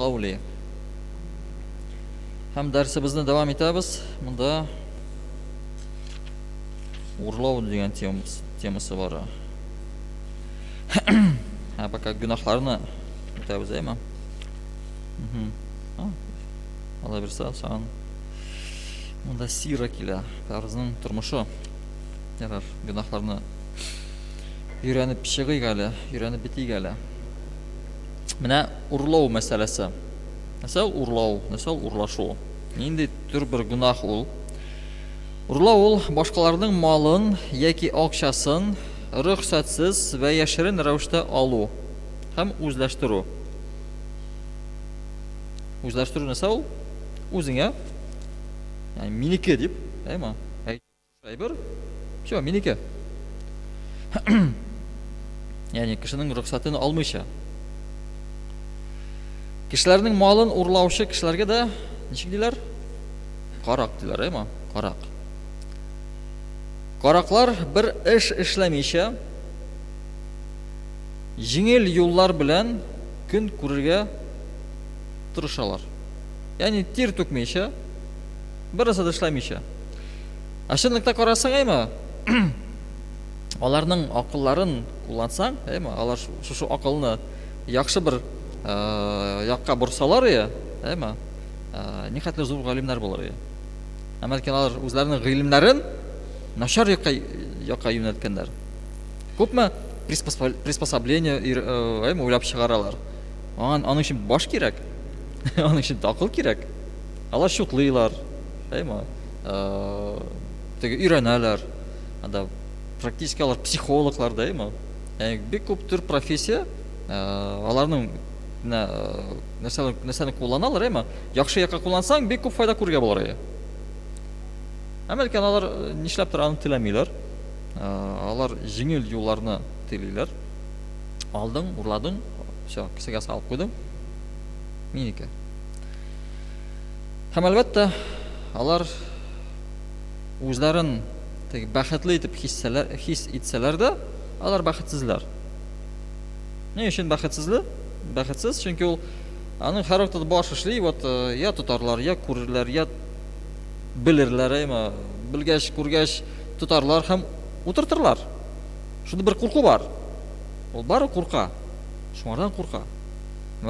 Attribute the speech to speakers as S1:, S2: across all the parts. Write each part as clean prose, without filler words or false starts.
S1: qawli. Ham darsimizni davom etamiz. Bunda uğurlov degan temasi bor. Ha, baqa gunohlarni o'tamiz, aymi? Allah bersa, san bunda sira kela, farzning turmushi. Yarar gunohlarni öğrenip pishig'igali, öğrenip bitigali. Mana urlov masalasi. Nasıl urlov, nasıl urlashu? Endi tür bir gunoh ul. Urlov ul boshqalarning molin yoki aqshasin ruxsatsiz va yashirin ravishda olu ham o'zlashtiruv. O'zlashtiruv nasa ul? O'zingga, ya'ni meniki deb, aytma. Aytib, shu meniki. Ya'ni kishining ruxsatini olmaycha. Kishilarning molin urlovchi kishilarga da nechik deylar? Qaroq deylar, aytma? Qaroq. Qaroqlar bir ish ishlamaycha yengil yo'llar bilan kun ko'rishga tirishadilar. Ya'ni ter to'kmaycha, birasida ishlamaycha. Ashunday qarasang, aytma? Ularning aqllarin kullansang, aytma? Ular shu aqlni yaxshi bir yoqqa bursalar ya, aytma? Nihoyatda zo'r olimlar bo'lar ya. Amalkalar o'zlarining ilmlarini nashar yoqqa yo'naltganlar. Ko'pmi приспособление aytma o'ylab chiqaralar. Onun uchun bosh kerak. Onun uchun aql kerak. Ular shutlaylar, aytma? Öğrenalar. Anda praktik ular psixologlar deymi? Yani bir ko'p tür professiya ularning narsani qo'llanalar, aytma? Yaxshi yoqqa qo'llansang, bir ko'p foyda ko'rga bo'lar. Amerikalılar nishlab turani tilamaylar. Ular yengil yo'llarni tilaylar. Alding, urlading, shu kisiga solib qo'ydim. Meniki. Ham albatta ular o'zlarini baxtli deb his etsalar-da, ular baxtsizlar. Ne uchun baxtsizlar? Baxtsiz chunki u aning har vaqtda bosh ishli, ya tutarlar, ya ko'rirlar, ya bilirlar, aytma? Bilgash, ko'rgash tutarlar ham o'tirtirlar. Shunda bir qo'rquv bor. U bari qo'rqa. Shumardan qo'rqa.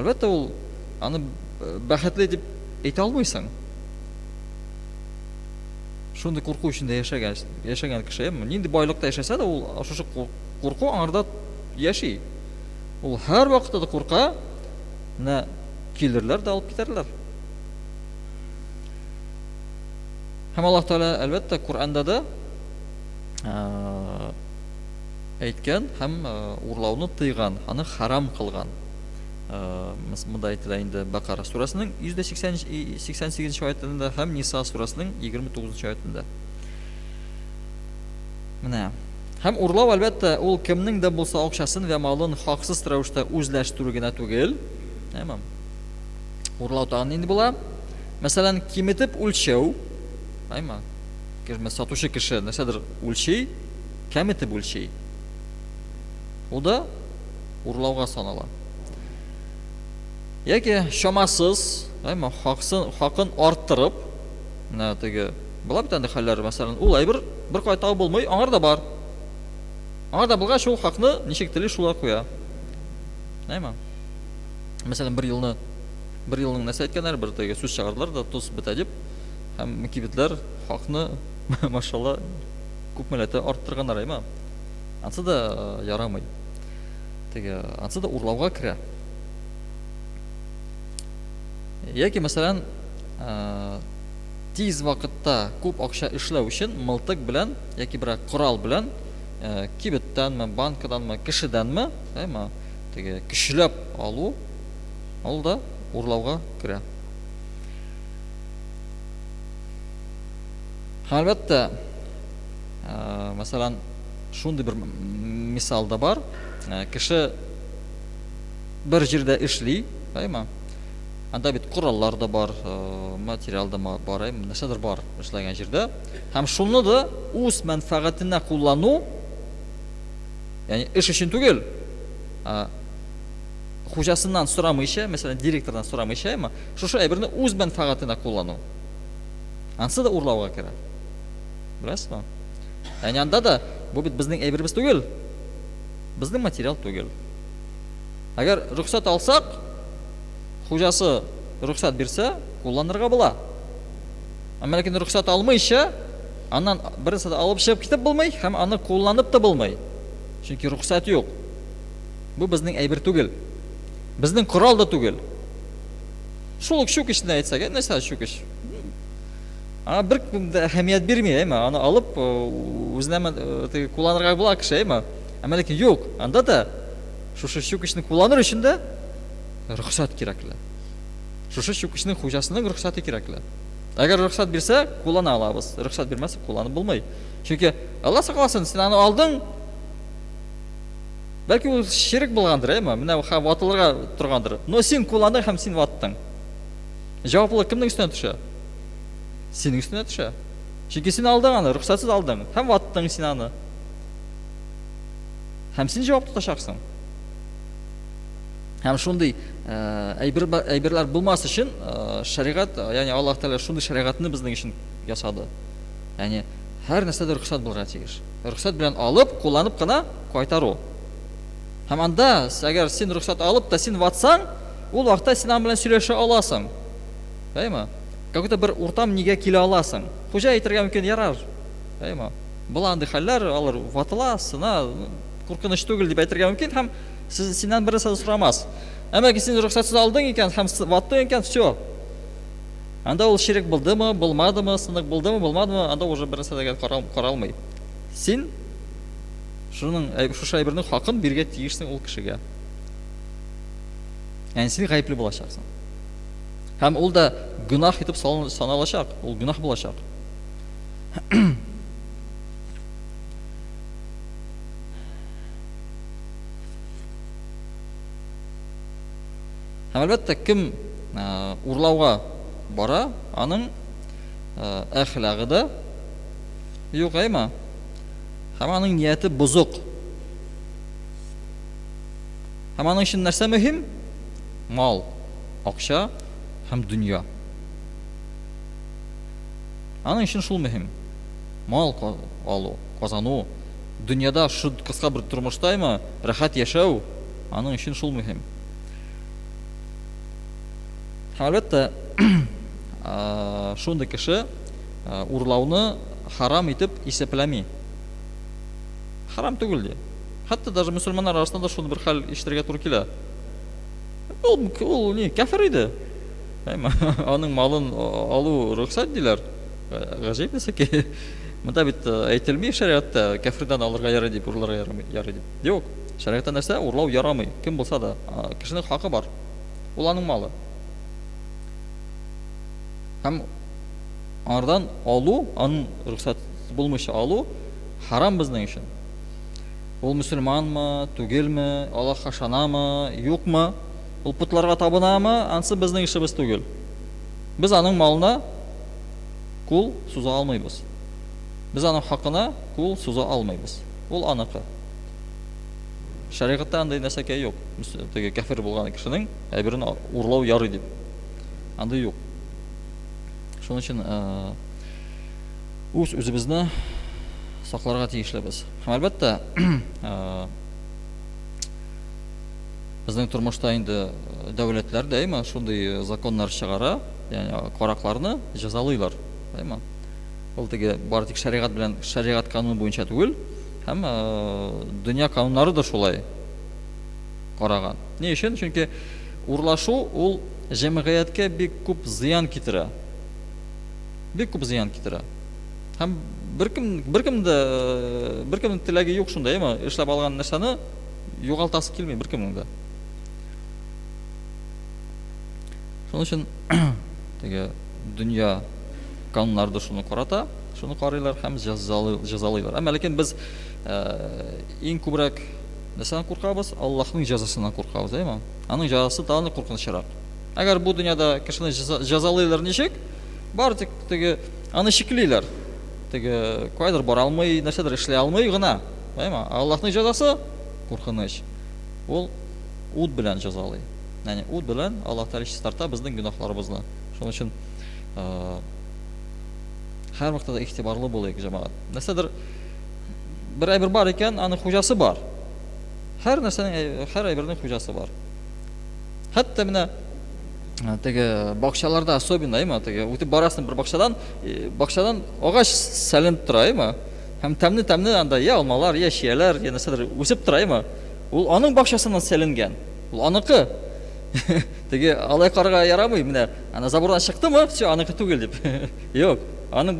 S1: Albatta u ani baxtli deb ayta olmaysan. Shunda qo'rquv ichida yashagan kishi ham endi boylikda yashasa-da, u shu qo'rquv angrda yashaydi. U har vaqtda qo'rqa, na kelirlar da olib ketarlar. Ham Alloh taolo albatta Qur'onda da aytgan, ham urlovni tiygan, ani haram qilgan. Bunda aytiladi Baqara surasining 188-oyatida ham Nisa surasining 29-oyatida. Mana ham urlov albatta u kimningda bo'lsa aqshasin va molin haqsiz ravishda o'zlashtirugina tugil. Tamam. Urlov tag'in endi bo'lar. Masalan, kimitib o'lchov, ayma? Sotuvchi kishi nasadir o'lchay, kamitib o'lchay. U da urlovga sanaladi. Yoki shamasiz, ayma, haqin orttirib, natigi bo'lar bitanda hollar, masalan, u bir qayta bo'lmay, angarda bor. Angarda bo'lgan shu haqni nechik tili shular qo'ya. Ayma? Masalan, bir yilning nasa aytganlar, bir tagi so'z chiqardilar da to's bitadib, ham kibitlar haqni mashallah ko'p millata orttirganlar, ayma? Ansida yaramay. Tagi ansida urlovga kira. Yoki masalan tez vaqtda ko'p aqsha ishlash uchun miltiq bilan yoki bir qurol bilan kibitdanmi, bankadanmi, kishidanmi, ayma, tegi kishlab olda urlovga kira. Albatta masalan shunday bir misolda bor, kishi bir yerda ishli, ayma? Anda bit qurollar da bor, material da bor, nasadir bor ishlagan yerda. Ham shuni da o'z manfaatini qo'llanu, ya'ni ish uchun tugil, хужасыннан сұрамыйша, мәселен директордан сұрамыйша, шушы әйберне үз мәнфәгатенә куллану. Ансы да урлауга керә. Беләсезме? Яни анда да бу бит безнең әйберебез түгел. Безнең материал түгел. Әгәр рөхсәт алсак, хужасы рөхсәт бирсә, кулланырга була. Әмма ләкин рөхсәт алмыйча, аннан берсе дә алып чыгып китеп булмый, һәм аны кулланып та булмый. Чөнки рөхсәт юк. Бу безнең әйбер түгел. Безнең корал да түгел. Шул ук шук эшне әйтсәк, нәрсә шук эш? Бер әһәмият бирмәй, аны алып үзенә кулланырга була кеше, әмма ләкин юк. Анда да шушы шук эшне кулланыр өчен дә рөхсәт кирәкле. Шушы шук эшнең хуҗасының рөхсәте кирәкле. Әгәр рөхсәт бирсә, куллана алабыз. Рөхсәт бирмәсә, кулланып булмый. Чөнки Алла сакласын, син аны алдың, бәлки ул ширк булгандыр, менә ватылырга торгандыр. Но син кулландың һәм син ваттың. Җаваплылык кемнең өстенә төшә? Синең өстенә төшә. Чөнки син алдың аны, рөхсәтсез алдың, һәм ваттың син аны. Һәм син җавап тотачаксың. Һәм шундый әйберләр булмас өчен шәригать, ягъни Аллаһ Тәгалә шундый шәригатьне безнең өчен ясады. Ягъни һәр нәрсәдә рөхсәт булырга тиеш. Рөхсәт белән алып, кулланып кына кайтару. Һәм анда, әгәр син рөхсәт алып та син ватсаң, ул вакытта син белән сөйләшә аласың. Әйме? Какой-то бер уртам нигә килә аласың. Хуҗа әйтергә мөмкин ярар. Әйме? Була андый хәлләр, алар ватыла, сына, куркыныч түгел дип әйтергә мөмкин, һәм синнән берсе сорамас. Әмма ки син рөхсәтсез алдың икән һәм ваттың икән, всё. Анда ул ширк булдымы, булмадымы, сынык булдымы, булмадымы, анда уже берсе дә каралмый. Син шуның шушы әйбернең хакын биргә тиешсең ул кешегә. Яни син гаепле булачаксың. Һәм ул да гүнах итеп саналачак, ул гүнах булачак. Һәм әлбәттә кем урлауга бара, аның әхлагы да юк, һәм аның нияте бузык. Һәм аның өчен нәрсә мөһим? Мал, акча һәм дөнья. Аның өчен шул мөһим. Мал алу, казану, дөньяда шу кыска бер тормышта рәхәт яшәү, аның өчен шул мөһим. Әлбәттә, шундый кеше урлауны харам итеп исәпләми. Харам түгел ди. Хәтта даже мөселманнар арасында шундый бер хәл ишетергә туры килә. Ул ни, кафир иде. Аның малын алу рөхсәт диләр. Гаҗәп нәрсә. Монда бит әйтелми шәригатьтә кафирдан алырга ярый дип, урларга ярый дип. Юк, шәригатьтә нәрсә урлау ярамый. Кем булса да, кешенең хакы бар. Ул аның малы. Һәм анардан алу, аның рөхсәт булмыйча алу харам безнең өчен. Ул мөселманмы, түгелме, Аллаһка ышанамы, юкмы, ул путларга табынамы, ансы безнең эшебез түгел. Без аның малына кул суза алмыйбыз. Без аның хакына кул суза алмыйбыз. Ул аныкы. Шәригатьтә андай нәрсәкә юк. Теге кафир булган кешенең әйберен урлау ярый дип. Андай юк. Шуның өчен үзебезне сакларга тиешлебез. Һәм әлбәттә, безнең тормышта инде дәүләтләр дә шундый законнар чыгара, ягъни каракларны җәзалыйлар. Ул теге бары тик шәригать белән, шәригать кануны буенча түгел, һәм дөнья кануннары да шулай караган. Ни өчен? Чөнки урлашу ул җәмгыятькә бик күп зыян китерә. Бик күп зыян китерә. Һәм беркемнең теләге юк шунда, эшләп алган нәрсәне югалтасы килми беркемнең дә. Шуның өчен теге дөнья кануннары да шуны карата, шуны карыйлар һәм җәзалыйлар. Әмма ләкин без иң күбрәк нәрсәдән куркабыз? Аллаһның җәзасыннан куркабыз, Аның җәзасы тагын куркынычрак. Әгәр бу дөньяда кешене җәзалыйлар ничек? Бары тик теге аны шиклиләр. Теге кайдыр бара алмый, нәрсәдер эшләй алмый гына. Аллаһның җәзасы куркыныч. Ул o't bilan jazolay. Ya'ni o't bilan Alloh taolo ish tarta bizning gunohlarimizni. Shuning uchun har vaqtda e'tiborli bo'laylik jamoat. Nasadir bir aybir bor ekan, aniq xo'jasi bor. Har narsaning har aybirning xo'jasi bor. Hatto mana tege bog'chalarda особенно tege o'tib borasizmi bir bog'chadan og'ash salinib turaymi? Ham tamni anda ya olmalar, ya shiyalar, ya nasadir o'sib turaymi? U oning bog'chasidan salingan. U aniqi. Tege alay qarga yaramay, mana ana zabordan chiqdimi? Shu aniqi tugil deb. Yo'q, oning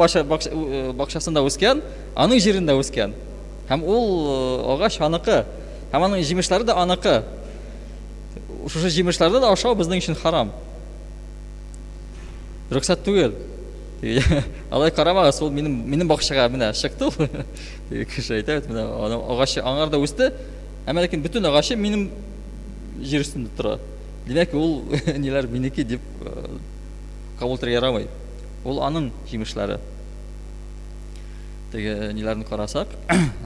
S1: bog'chasida o'sgan, oning yerida o'sgan. Ham u og'ash aniqi. Ham oning jimishlari da aniqi. Shu jimishlarda da oshov bizning uchun harom. Ruxsat tugil. Alay qaramag'is, u mening bog'chaga mana chiqdi. Kishi aytadi, mana og'ashi angarda o'sdi, ammo lekin butun og'ashi mening yer ustida turadi. Demak, u nelar meniki deb qabul qilib yaramay. U aning jimishlari. Tege nelarni qarasak,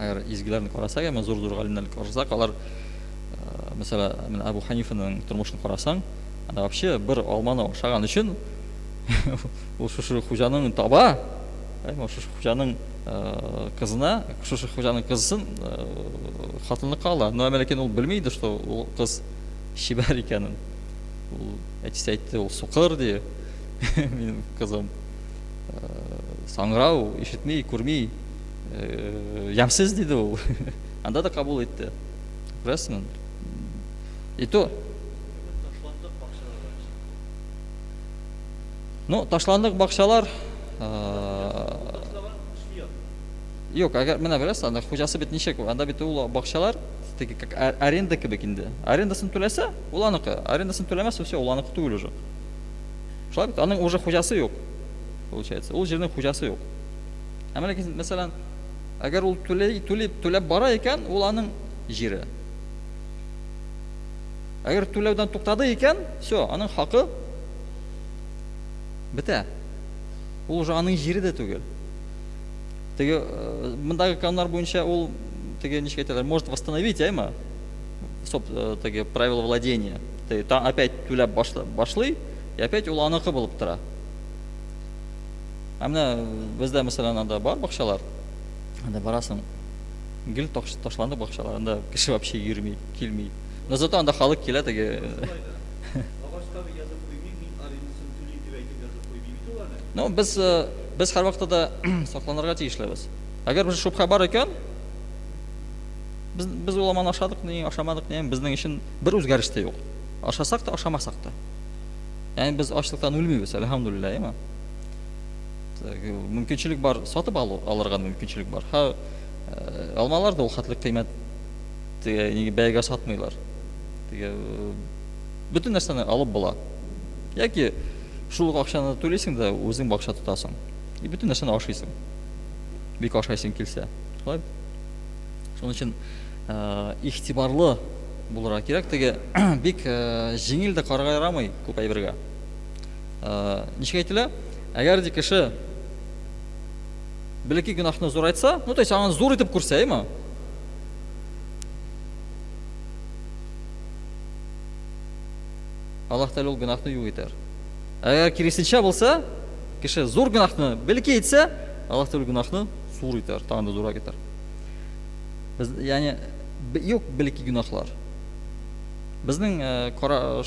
S1: agar izgilarni qarasak, ham zo'r g'alimlarni qarasak, ular mesela Abu Hanifa'nın turmushini qarasang, ana вообще bir olmani o'shagan uchun u shu xo'janing toba, shu xo'janing qizini, shu xo'janing qizisin xotinni qoldi. Nima lekin u bilmaydi, что u qiz shibar ekanini. U aytdi, u suqir de. Mening qizim sangrau, eshitmay, ko'rmay, yamsiz dedi u. Anda da qabul etdi. Rasman. И то ташландык бакчалар Yok, agar mana bilasiz, anda xo'jasi bit nechak, anda bit u baqshalar как arenda kebek endi. Arendasini to'lasa, ulaniki. Arendasini to'lamasa, все, ulaniki tugul уже. Shular bit, aning уже xo'jasi yo'q. Получается, u yerning xo'jasi yo'q. Ammo lekin masalan, agar u to'lab bora ekan, ularning yeri. Agar to'lovdan to'xtadi ekan, все, aning haqi bita. U уже aning yerida tugul. Tege bunday qonunlar bo'yicha u tege nechta aytadilar, может восстановить, ayma. Tege правила владения. Там опять to'lab boshlay, и опять u aniki bo'lib turadi. Ammo bizda masalan anda bor baqshalar. Anda borasың, gil tashlandi baqshalar, anda kishi вообще yurmay, kelmay. Но зато анда халық келеді. Ну, biz har vaqtda saqlanarga tegishlimiz. Agar bir shubha bor ekan, biz ulamani oshadiqmi, oshamadikmi, bizning uchun bir o'zgarishda yo'q. Oshasak da, oshamasaq da. Ya'ni biz ochlikdan o'lmaymiz, alhamdulillah, ema. Mumkinchilik bor, sotib olirgan mumkinchilik bor. Ha, olmalarda u xatlik qiymat bayaga sotmaylar. Bütün narsani olib bo'ladi. Yoki shu ақшаны to'laysan da o'zing baqsha tutasan. Bütün narsani oshaysan. Bek oshaysan kelsa. Xo'p. Shuning uchun ihtiborli bo'lish kerak. Tege bek jengilda qarag'ay yaramay ko'p aybirga. Nechga aytdilar? Agar kishi bilaki gunohni zo'r aytsa, ну то есть uni zo'r etib ko'rsaymi? Alloh taolo gunohni yuvib. Agar kirisincha bo'lsa, kishi zo'r gunohni bilki aytsa, Alloh taolo gunohni zo'r etar, tanda zo'roq etar. Biz ya'ni yo'q bilki gunohlar. Bizning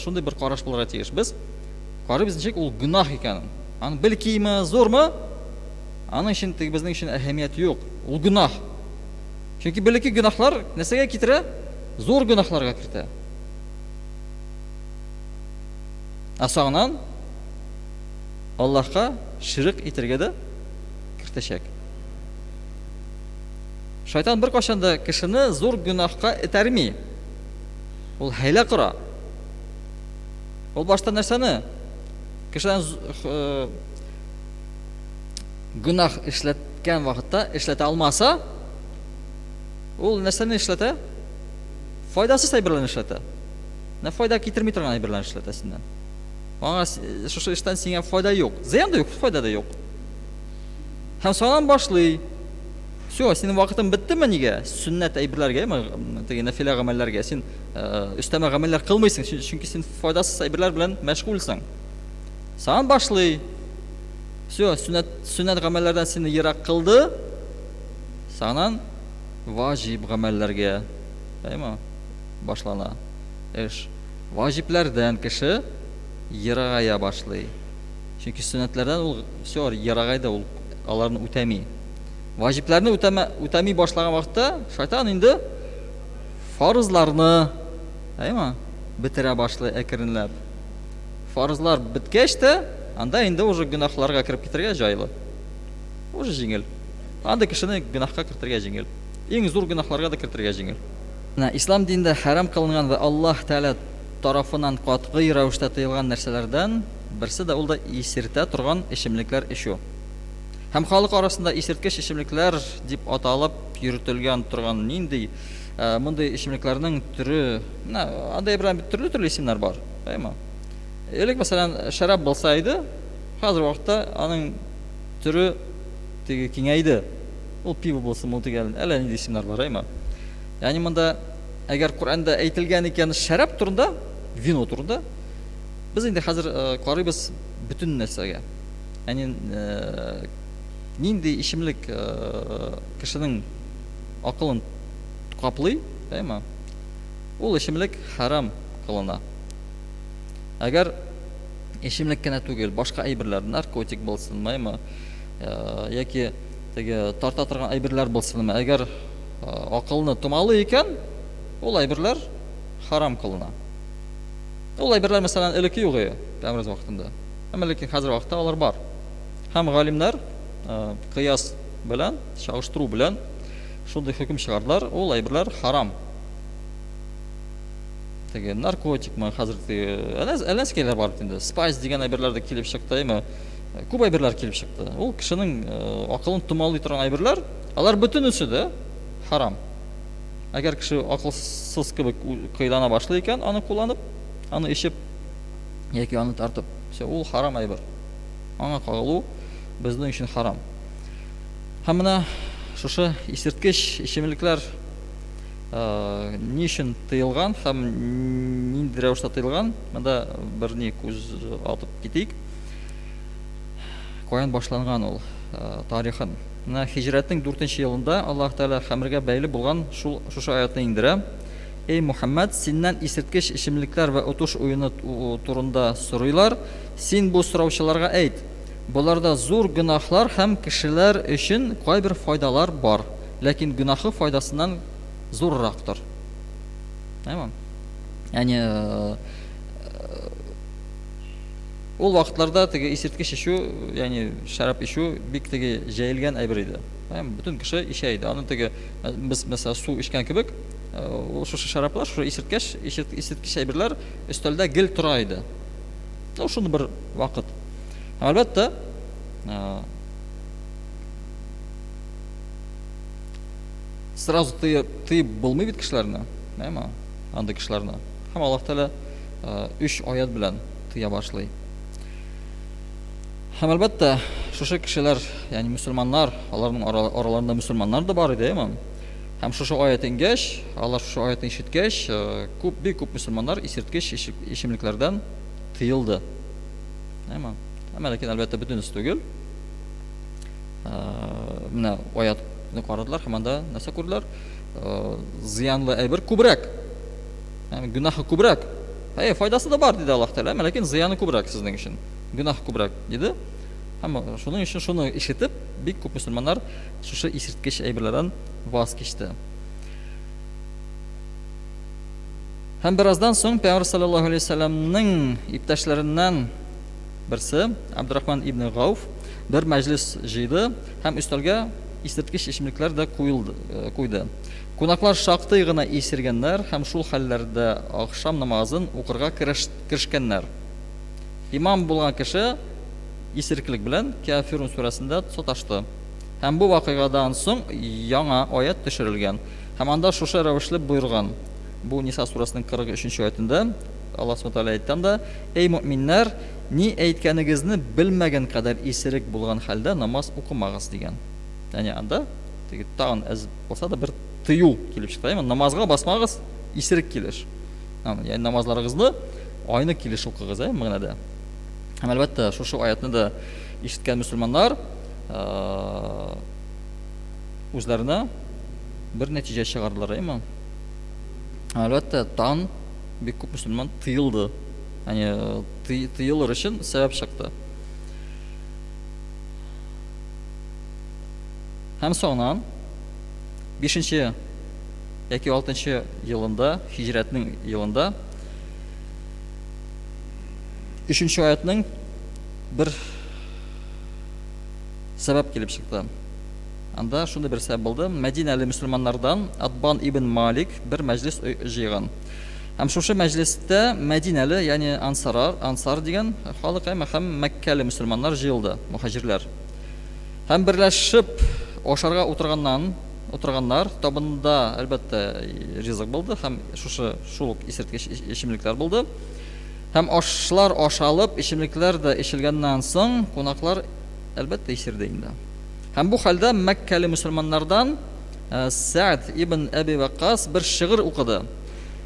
S1: shunday bir qarash bo'lar tegish. Biz qarab bizning u gunoh ekan. Ani bilkimi, zo'rmi? Ani uchun bizning uchun ahamiyati yo'q. U gunoh. Chunki bilki gunohlar narsaga keltiradi? Zo'r gunohlarga kiritadi. Asog'dan Allohga shirk etirgada kiritashak. Shayton bir qachonda kishini zo'r gunohga itarmi. U hayla qira. U boshqa narsani kishidan gunoh ishlatgan vaqtda ishlata olmasa, u narsani ishlata, foydasiz aybirlarni ishlata. Na foyda keltirmay turgan aybirlarni ishlata sendan. Mana shu ishdan senga foyda yo'q. Ziyon da yo'q, foyda da yo'q. Ham sondan boshli. Все, синең вакытың беттеме нигә? Сөннәт әйберләргә, теге нафила гамәлләргә син өстәмә гамәлләр кылмыйсың, чөнки син файдасыз әйберләр белән мәшгульсың. Саң башлый. Все, сөннәт гамәлләрдән сине ерак кылды. Саңнан ваҗиб гамәлләргә, әйме? Башлана. Эш. Ваҗибләрдән кеше ерагая башлый. Чөнки сөннәтләрдән ул все ерагайда, ул аларны үтәми. Ваҗибләрне үтәми башлаган вакытта шайтан инде фарызларны, әйме? Битерә башлый әкренләп. Фарызлар биткәч тә, анда инде уже гөнаһларга кирип китәргә җайлы. Уже җиңел. Анда кешене гөнаһка кертергә җиңел. Иң зур гөнаһларга да кертергә җиңел. Ислам динендә харам кылынган ва Аллаһ Тәала тарафыннан катгый рәвештә тыелган нәрсәләрдән берсе дә ул да исертә торган эчемлекләр эчү. Һәм халык арасында исерткеч эчемлекләр дип аталып йөртелгән торган нинди мондый эчемлекләрнең türе, анда ибран төрле исемнәр бар, әйме? Элек мәсәлән шарап булса иде, хәзер вакытта аның türе теге киңәйде. Ул пиво булсын, ул тигән әллә нинди исемнәр бар, әйме? Ягъни монда әгәр Куръанда әйтелгән икән шарап турында, вино турында, без инде хәзер карыйбыз бүтән нәрсәгә. Ягъни нинди ишемлек кешенең акылын каплый, әйме? Ул ишемлек харам кылына. Әгәр ишемлек кенә түгел, башка әйберләр, наркотик булсын, әйме? Яки теге тарта торган әйберләр булсын, әгәр акылны томалы икән, ул әйберләр харам кылына. Ул әйберләр мәсәлән элекке юк иде, Пәйгамбер вакытында. Әмма ләкин хәзер вакытта алар бар. Һәм галимнәр кыяс белән, чагыштыру белән шундый хөкем чыгардылар, ул әйберләр харам. Теге наркотик ма хәзер әләскәләр бар инде. Спайс дигән әйберләр дә килеп чыкты, әйме? Күп әйберләр килеп чыкты. Ул кешенең акылын томалый торган әйберләр, алар бөтенесе дә харам. Әгәр кеше акылсыз кебек кыйлана башлый икән, аны кулланып, аны ишеп яки аны тартып, ул харам әйбер. Аңа кагылу безнең өчен харам. Һәм менә шушы исерткеч ишемлекләр ни өчен тыелган һәм нинди рәвештә тыелган, монда бер ни күз атып китик. Каян башланган ул тарихын. Менә Хиҗрәтнең 4нче елында Аллаһ Тәала хәмергә бәйле булган шушы аятны индерә. Эй Мухаммад, синнән исерткеч ишемлекләр ва утуш уены турында сорыйлар. Син бу сораучыларга әйт: буларда зур гөнаһлар һәм кешеләр өчен кайбер файдалар бар, ләкин гөнаһы файдасыннан зуррактыр. Әйме? Ягъни ул вакытларда теге исерткеч ишү, ягъни шарап ишү бик теге җәелгән әйбер иде. Бөтен кеше ишә иде. Аны теге без мәсәлән су ишкән кебек, ул шушы шараплар, шушы исерткеч әйберләр өстәлдә гел тора иде. Ул шуны бер вакыт. Әлбәттә, сразу тыйып булмый бит кешеләрне, әйме? Анда кешеләрне. Һәм Аллаһ Тәала 3 аят белән тыя башлый. Һәм әлбәттә, шушы кешеләр, ягъни мөселманнар, аларның араларында мөселманнар да бар иде, әйме? Һәм шушы аят ингәч, алар шушы аятны ишеткәч, бик күп мөселманнар исерткеч ишемлекләрдән тыелды. Әйме? Әмма ләкин әлбәттә бөтенесе түгел. Менә аятны карадылар, һәм анда нәрсә күрделәр? Зыянлы әйбер күбрәк. Гөнаһы күбрәк. Файдасы да бар диде Аллаһ Тәала, ләкин зыяны күбрәк сезнең өчен. Гөнаһ күбрәк диде. Һәм шуның өчен шуны ишетеп, бик күп мөселманнар шушы исерткеч әйберләрдән ваз кичте. Һәм бераздан соң Пәйгамбер саллаллаһу алейһи ва салламның иптәшләреннән берсе, Абдурахман ибн Гауф, бер мәҗлес җыйды һәм өстәлгә исерткеч ишемлекләр дә куйды. Кунаклар шактый гына исергәннәр һәм шул хәлләрдә ахшам намазын укырга керешкәннәр. Имам булган кеше исерклек белән Кафирун сурасында саташты. Һәм бу вакыйгадан соң яңа аят төшерелгән. Һәм анда шушы рәвешле буйрган. Бу Ниса сурасының 43-нче аятында Аллаһ Субханаһу ва Тааля әйткәндә: "Эй мөэминнәр, ни әйткәнегезне белмәгән кадәр исерек булган хәлдә намаз укымагыз" дигән. Ягъни анда теге тагын әз булса да бер тыю килеп чыкты. Намазга басмагыз, исерек килеш. Ягъни намазларыгызны айны килеш укыгыз, мәгънәдә. Һәм әлбәттә, шушы аятны да ишеткән мөселманнар үзләренә бер нәтиҗә чыгардылар, Әлбәттә, тан бик күп мөселман тыелды. Ягъни тыелыр өчен сәбәп чыкты. Һәм соңыннан 5-нче яки 6-нчы елында, хиҗрәтнең елында 3-нче аятның бер сәбәп килеп чыкты. Анда шундый бер сәбәп булды. Мәдинәле мөселманнардан Атбан ибн Малик бер мәҗлис җыйган. Һәм шушы мәҗлестә Мәдинәле, ягъни ансар дигән халык һәм Мәккәле мөселманнар җыелды, мухаҗирләр. Һәм берләшеп ашарга утырганнар, табында әлбәттә ризык булды һәм шул исерткеч ичемлекләр булды. Һәм ашлар ашалып, ичемлекләр дә ичелгәннән соң кунаклар әлбәттә исерде инде. Һәм бу хәлдә Мәккәле мөселманнардан Сәд ибн Әби Ваккас бер шигырь укыды.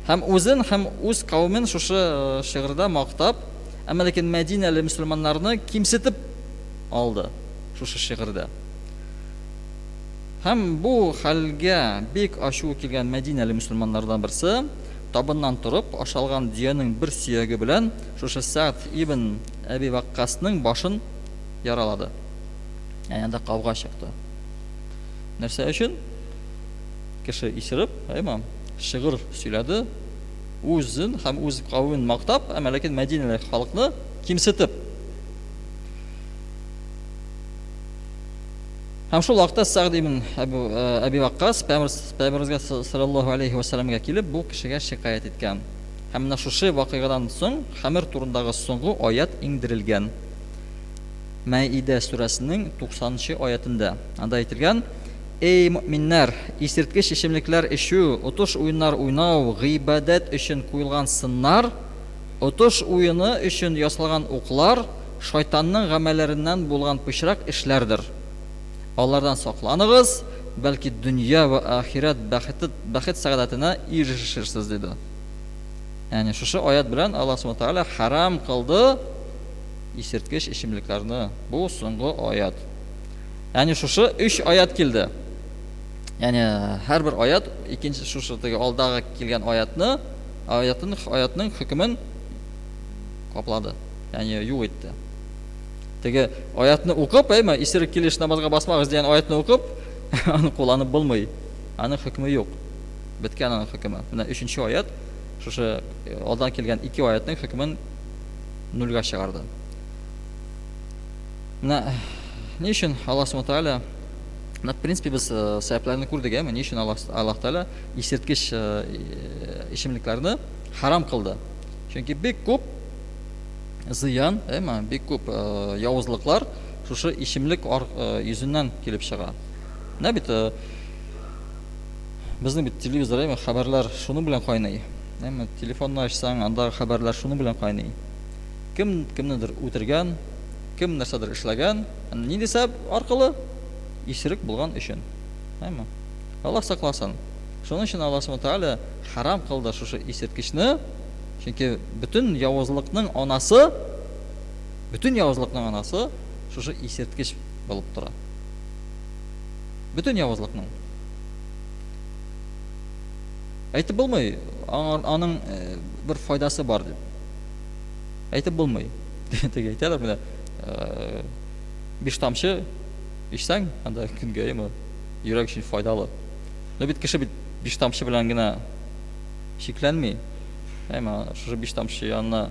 S1: Һәм үзен һәм үз кавмен шушы шигырьдә мактап, әмма ләкин Мәдинәле мөселманнарны кимсетеп алды шушы шигырьдә. Һәм бу хәлгә бик ачу килгән Мәдинәле мөселманнардан берсе табыннан торып, ашалган диянең бер сөяге белән шушы Сәд ибн Әби Ваккасның башын яралады. Ягъни анда кавга чыкты. Нәрсә өчен? Кеше исереп, шигырь сөйләде, үзен һәм үз кавмен мактап, әмма ләкин Мәдинәле халыкны кимсетеп. Һәм шул вакытта Сәд ибн Әби Ваккас Пәйгамбәргә саллаллаһу алейхи ва салламга килеп, бу кешегә шикаят иткән. Һәм менә шушы вакыйгадан соң Хәмер турындагы соңгы аят иңдерелгән. Мәидә сүрәсенең 90-нчы аятында. Анда әйтелгән: "Эй мөэминнәр, исерткеч ичемлекләр эчү, отыш уеннар уйнау, гыйбадәт өчен куелган сыннар, отыш уены өчен ясалган уклар шайтанның гамәлләреннән булган пычрак эшләрдер. Алардан сакланыгыз, бәлки дөнья ва ахират бәхет сәгадәтенә ирешерсез" диде. Ягъни шушы аят белән Аллаһ Субханаһу ва Тааля харам кылды исерткеч ичемлекләрне. Бу соңгы аят. Ягъни шушы 3 аят килде. Ягъни һәрбер аят икенче шушы теге алдагы килгән аятның хөкемен каплады. Ягъни юк итте. Теге аятны укып, исерек килеш намазга басмагыз дигән аятны укып, аны кулланып булмый. Аның хөкеме юк. Биткән аның хөкеме. Менә 3-нче аят шушы алдан килгән 2 аятның хөкемен нулга чыгарды. Ни өчен Аллаһ Субханаһу ва Тааля, в принципе, без сәбәпләрне күрдек, ни өчен Аллаһ Тааля исерткеч ичемлекләрне харам кылды. Чөнки бик күп зыян, бик күп явызлыклар шушы ичемлек йөзеннән килеп чыга. Менә бит безнең бит телевизор, хәбәрләр шуның белән кайный. Телефонны ачсаң, анда хәбәрләр шуның белән кайный. Кемнедер үтергән, кем нәрсәдер эшләгән, нинди сәбәп аркылы? Исерек булган өчен. Аллаһ сакласын. Шуның өчен Аллаһ Субханаһу ва Тааля харам кылды шушы исерткечне, чөнки бүтән явызлыкның анасы, шушы исерткеч булып тора. Бүтән явызлыкның. Әйтеп булмый, аның бер файдасы бар дип. Әйтеп булмый. Теге әйтәләр менә 5 тамчы ичсәң, анда көнгә йөрәк өчен файдалы. Бит кеше бит 5 тамчы белән генә шикләнми. Шушы 5 тамчы янына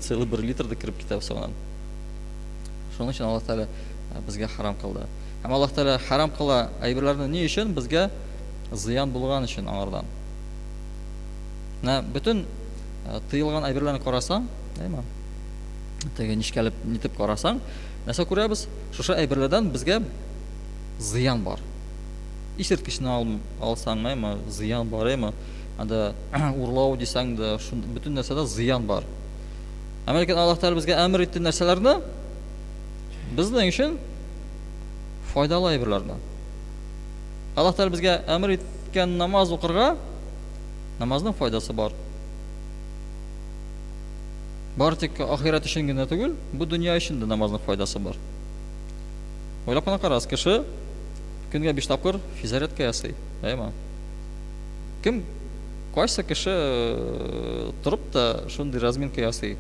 S1: целый 1 литр да кирип китә соңнан. Шуның өчен Аллаһ Тааля безгә харам кылды. Һәм Аллаһ Тааля харам кыла әйберләрне ни өчен? Безгә зыян булган өчен аңардан. Бүтән тыелган әйберләрне карасаң, теге нишкәлеп нитеп карасаң, нәрсә күрәбез? Шушы әйберләрдән безгә зыян бар. Исерткечне алсаң, зыян бар, анда урлау дисәң дә, бүтән нәрсәдә зыян бар. Әмма ләкин Аллаһ Тааля безгә әмер итте нәрсәләрне безнең өчен файдалы әйберләрне. Аллаһ Тәала безгә әмер иткән намаз укырга, намазның файдасы бар. Бары тик ахират өчен генә түгел, бу дөнья өчен дә намазның файдасы бар. Ойлап кына карагыз, кеше көнгә 5 тапкыр физарятка ясый, әйме? Кем кайсы кеше торып та шундый разминка ясый?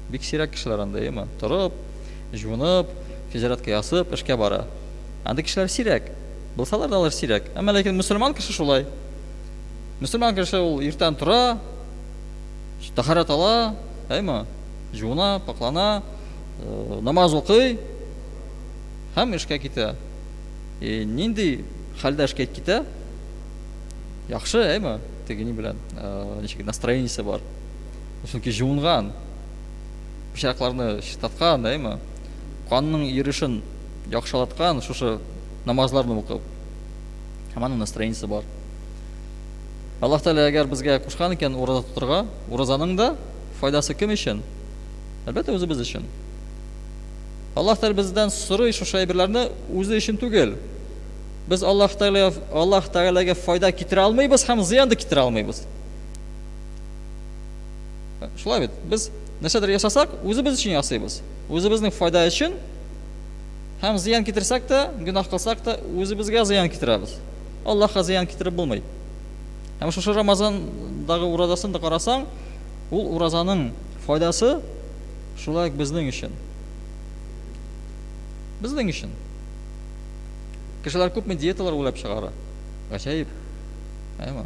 S1: Бик сирәк кешеләр анда, әйме? Торып, җуынып, физарятка ясып, эшкә бара. Анда кешеләр сирәк. Булсалар да алар сирәк. Әмма ләкин мөселман кеше шулай. Мөселман кеше ул иртән тора, тахарат ала, әйме? Жуына, паклана, намаз укый, һәм эшкә китә. Нинди хәлдә эшкә китә? Яхшы, әйме? Теге ни белән, ничек настроениесе бар. Чөнки жуынган, пычакларны чистаткан, әйме? Канның йөришен яхшылаткан, шушы намазларны укып. Һәм аның настроениесе бар. Аллаһ Тәала әгәр безгә кушкан икән ураза тотырга, уразаның да файдасы кем өчен? Әлбәттә үзебез өчен. Аллаһ Тәала бездән сорый шушы әйберләрне үзе өчен түгел. Без Аллаһ Тәгаләгә файда китерә алмыйбыз һәм зыян да китерә алмыйбыз. Шулай бит. Без нәрсәдер ясасак, үзебез өчен ясыйбыз. Үзебезнең файда өчен һәм зыян китерсәк тә, гөнаһ кылсак та, үзебезгә зыян китерәбез. Аллаһка зыян китереп булмый. Һәм шушы Рамазандагы уразасын да карасаң, ул уразаның файдасы шулай безнең өчен. Безнең өчен. Кешеләр күпме диеталар уйлап чыгара. Гаҗәеп. Әйме?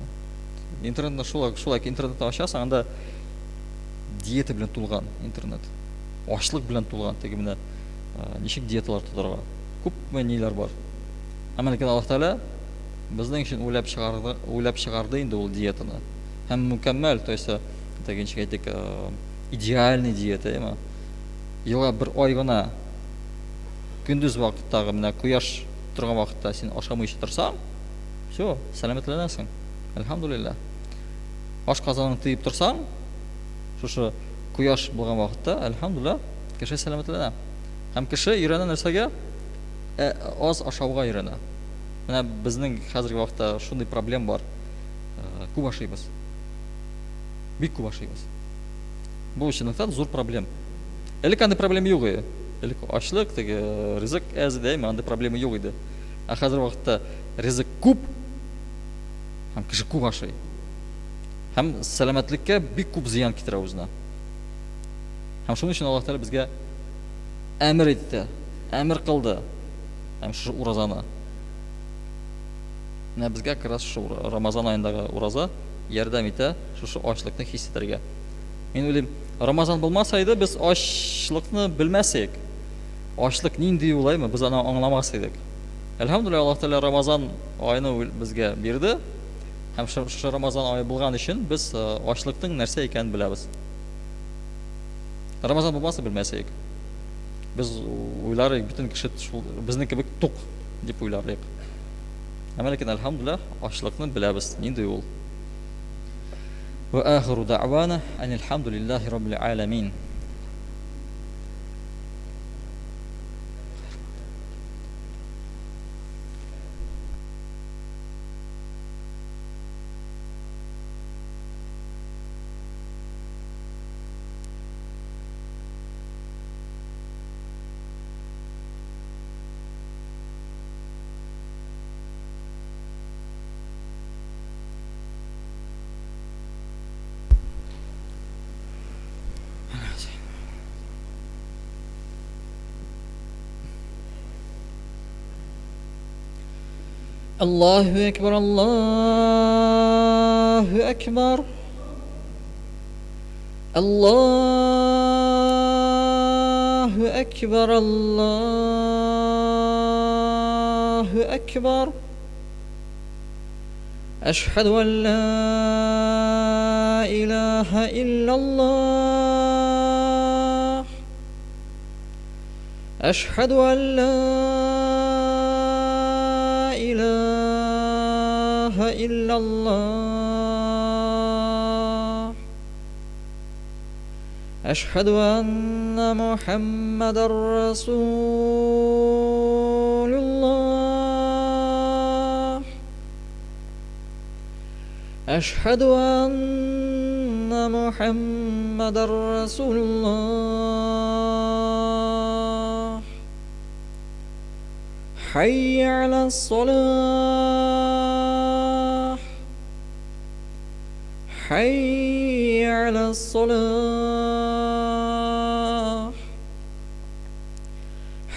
S1: Интернетта шулай интернетта ачасың, анда диета белән тулган интернет. Ачлык белән тулган, теге менә ничек диеталар тотарга. Күпме ниләр бар. Әмма ләкин Аллаһ Тәала безнең өчен уйлап чыгарды инде ул диетаны. Һәм мөкәммәл, то есть теге ничек әйтик, идеальный диета, әйме? Елга бер ай гына көндүз вакыттагы менә кояш торган вакытта син ашамыйча торсаң, всё, сәламәтләнәсең. Әлхәмдүлиллаһ. Ашказанын тыеп торсаң, шушы кояш булган вакытта, әлхәмдүлиллаһ, кеше сәламәтләнә. Һәм кеше өйрәнә нәрсәгә? Аз ашауга өйрәнә. Менә безнең хәзерге вакытта шундый проблем бар. Күп ашыйбыз. Бик күп ашыйбыз. Бу чынлыкта зур проблем. Элек андый проблема юк иде. Элек ачлык, теге ризык әз иде, анда проблема юк иде. Ә хәзер вакытта ризык күп, һәм кеше күп ашый. Һәм сәламәтлеккә бик күп зыян китерә үзенә. Һәм шуның өчен Аллаһ Тәала безгә әмер итте, әмер кылды. Һәм шушы уразаны. Менә безгә как раз шушы Рамазан аендагы ураза ярдәм итә шушы ачлыкны хис итәргә. Мин уйлыйм, Рамазан булмаса иде, без ачлыкны белмәсек. Ачлык нинди улаймы, без аны аңламас идек. Әлхәмдүлиллаһ, Аллаһ Тәала Рамазан айны безгә бирде. Һәм шушы Рамазан ае булган өчен без ачлыкның нәрсә икәнен беләбез. Рамазан булмаса белмәсек. Без уйларык, бүтән кеше безнең кебек тук дип уйларык. Әмма ләкин әлхәмдүлиллаһ, ачлыкны беләбез, нинди ул. وآخر دعوانا أن الحمد لله رب العالمين. الله أكبر الله أكبر الله أكبر الله أكبر أشهد أن لا إله إلا الله أشهد أن لا إله إلا الله أشهد أن محمد رسول الله أشهد أن محمد رسول الله. حي على الصلاة. حي على الصلاة.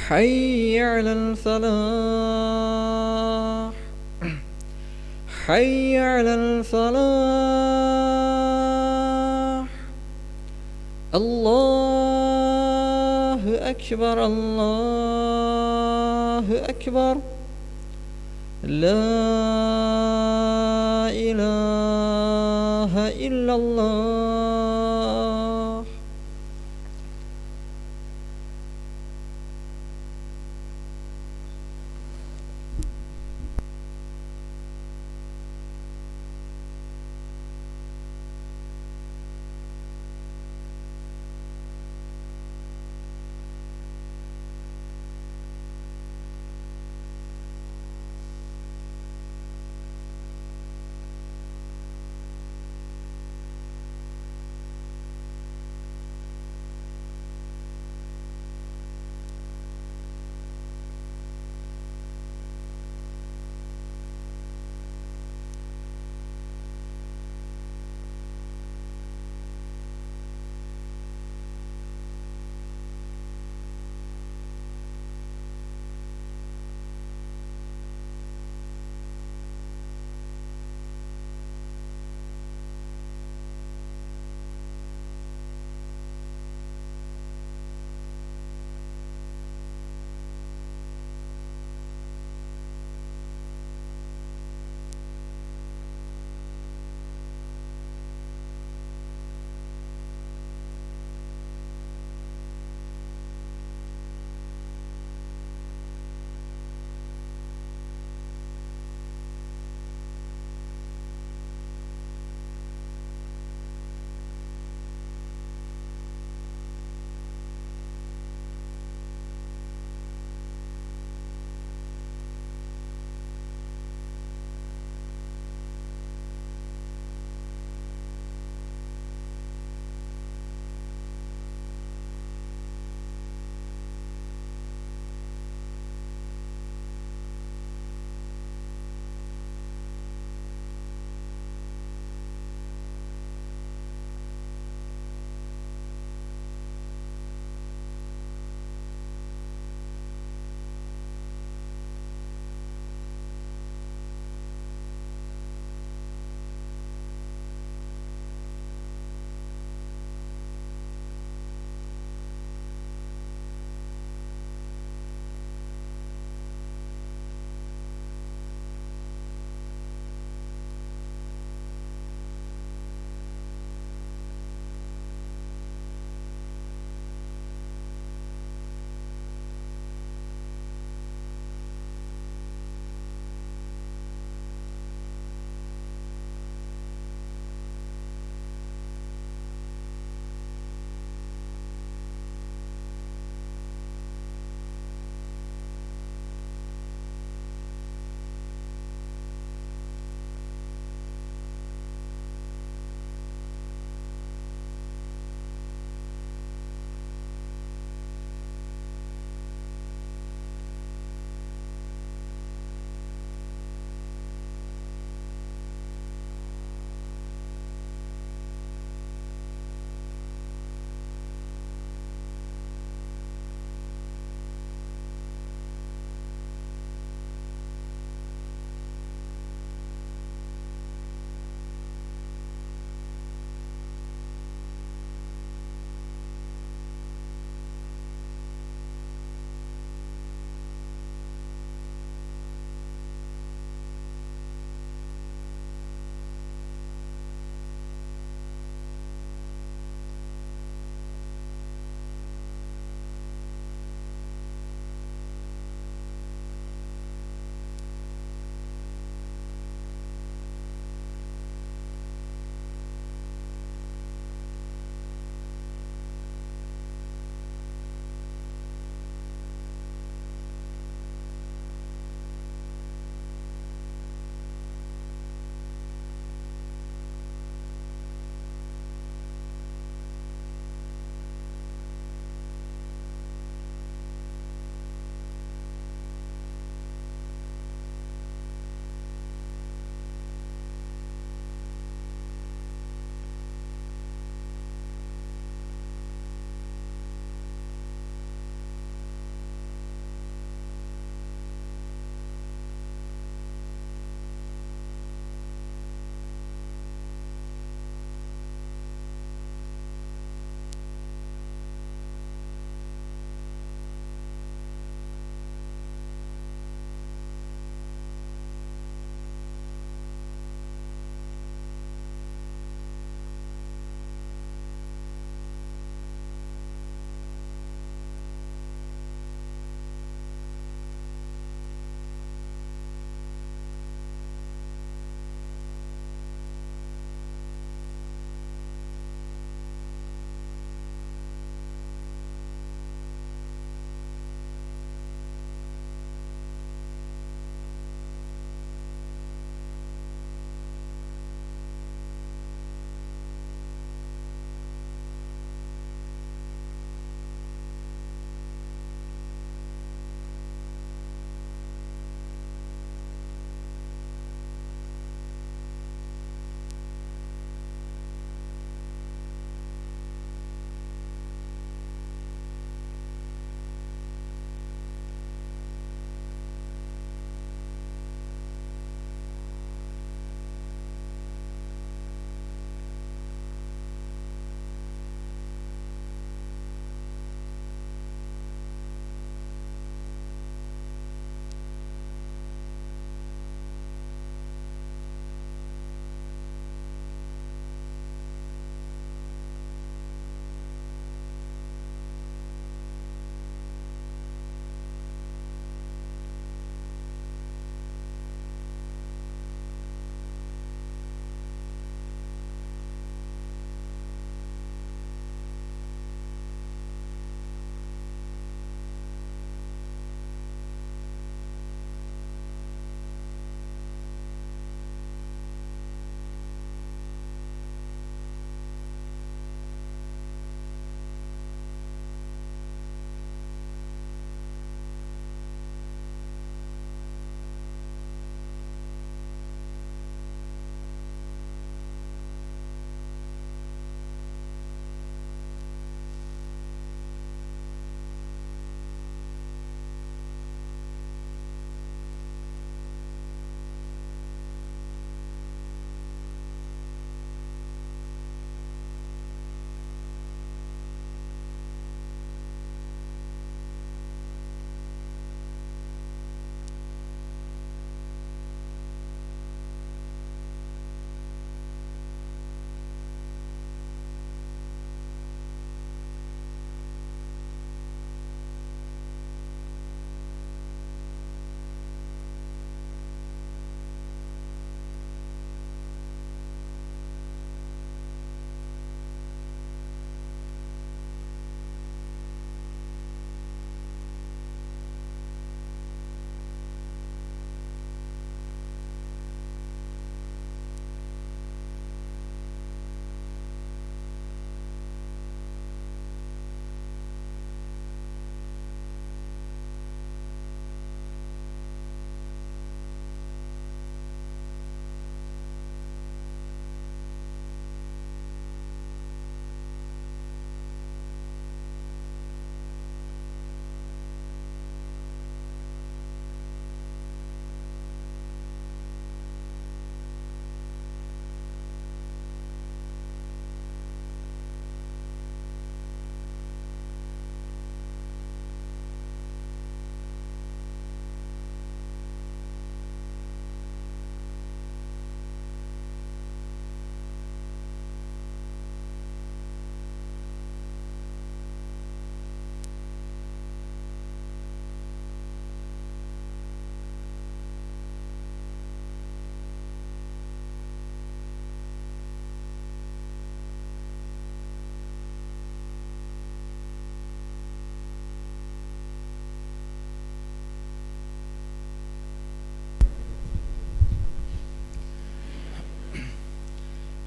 S1: حي على الفلاح. حي على الفلاح. الله أكبر الله أكبر. لا إله إلا الله.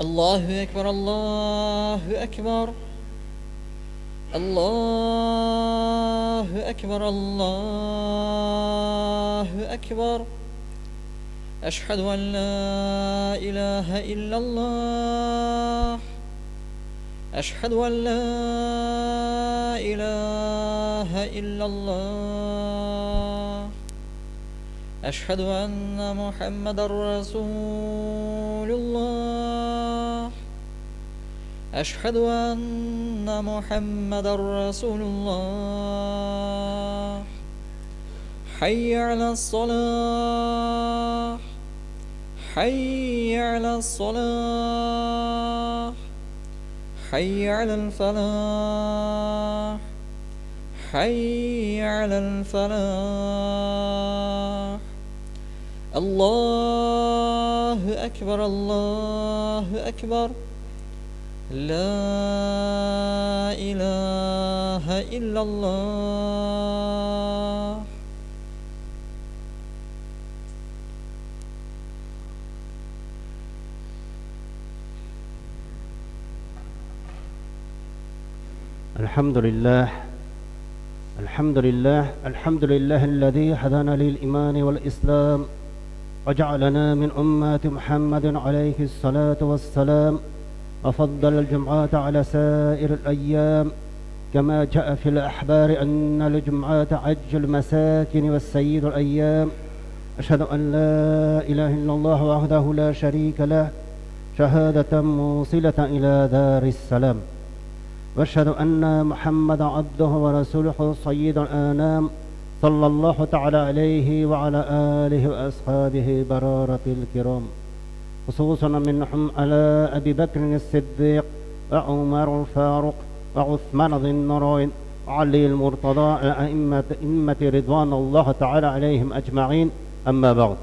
S1: الله أكبر الله أكبر الله أكبر الله أكبر. أشهد أن لا إله إلا الله. أشهد أن لا إله إلا الله. أشهد أن محمد رسول الله. أشهد أن محمد رسول الله. حي على الصلاة. حي على الصلاة. حي على الفلاح. حي على الفلاح. الله أكبر الله أكبر. لا إله إلا الله.
S2: الحمد لله الحمد لله الحمد لله الذي هدانا للإيمان والإسلام وجعلنا من أمة محمد عليه الصلاة والسلام، وفضل الجمعات على سائر الأيام، كما جاء في الأحبار أن الجمعات عج المساكن والسيد الأيام. أشهد أن لا إله إلا الله وحده لا شريك له شهادة موصلة إلى دار السلام، وأشهد أن محمد عبده ورسوله سيد الأنام صلى الله تعالى عليه وعلى آله وأصحابه برارة الكرام، خصوصا منهم على أبي بكر الصديق وعمر الفاروق وعثمان ذي النورين وعلي المرتضى، أئمة رضوان الله تعالى عليهم أجمعين. أما بعد،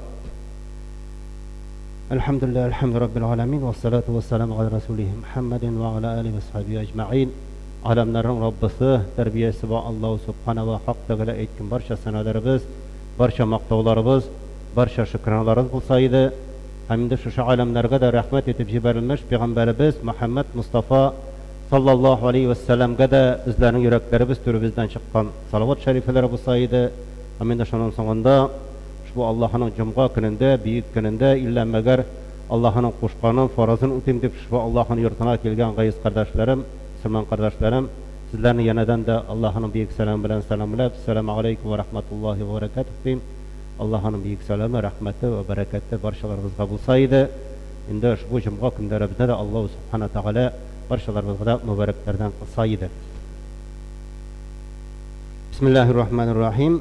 S2: الحمد لله الحمد رب العالمين، والصلاة والسلام على رسوله محمد وعلى آله وصحبه أجمعين. Alemlerin Rabbisi, terbiyesi ve Allah Subhanahu ve Hak Teala etkin barcha sanalarımız, barcha maqtovlarımız, barcha şükranalarımız bulsaydı, hem de şu alemlerge de rahmet etip jiberilmiş Peygamberimiz Muhammed Mustafa sallallahu aleyhi ve sellem'ge de bizlerin yüreklerimiz türümüzden çıkan salavat şerifeleri bulsaydı, hem de şunun sonunda şu Allah'ın Cuma gününde, büyük gününde illenmeger Allah'ın kuşkanın farazını ütimdip şu Allah'ın yurtuna gelgen gayiz kardeşlerim, Müslüman kardeşlerim, sizlerini yeniden de Allah'ın büyük selamı bilen selamlar. Selamun aleyküm ve rahmetullahi ve berekatuhu. Allah'ın büyük selamı, rahmeti ve bereketi barşalarımızga bulsaydı, indi bu Cuma günlerimizde de Allah Subhanahu Teala barşalarımızga mübareklerden kılsaydı. Bismillahirrahmanirrahim.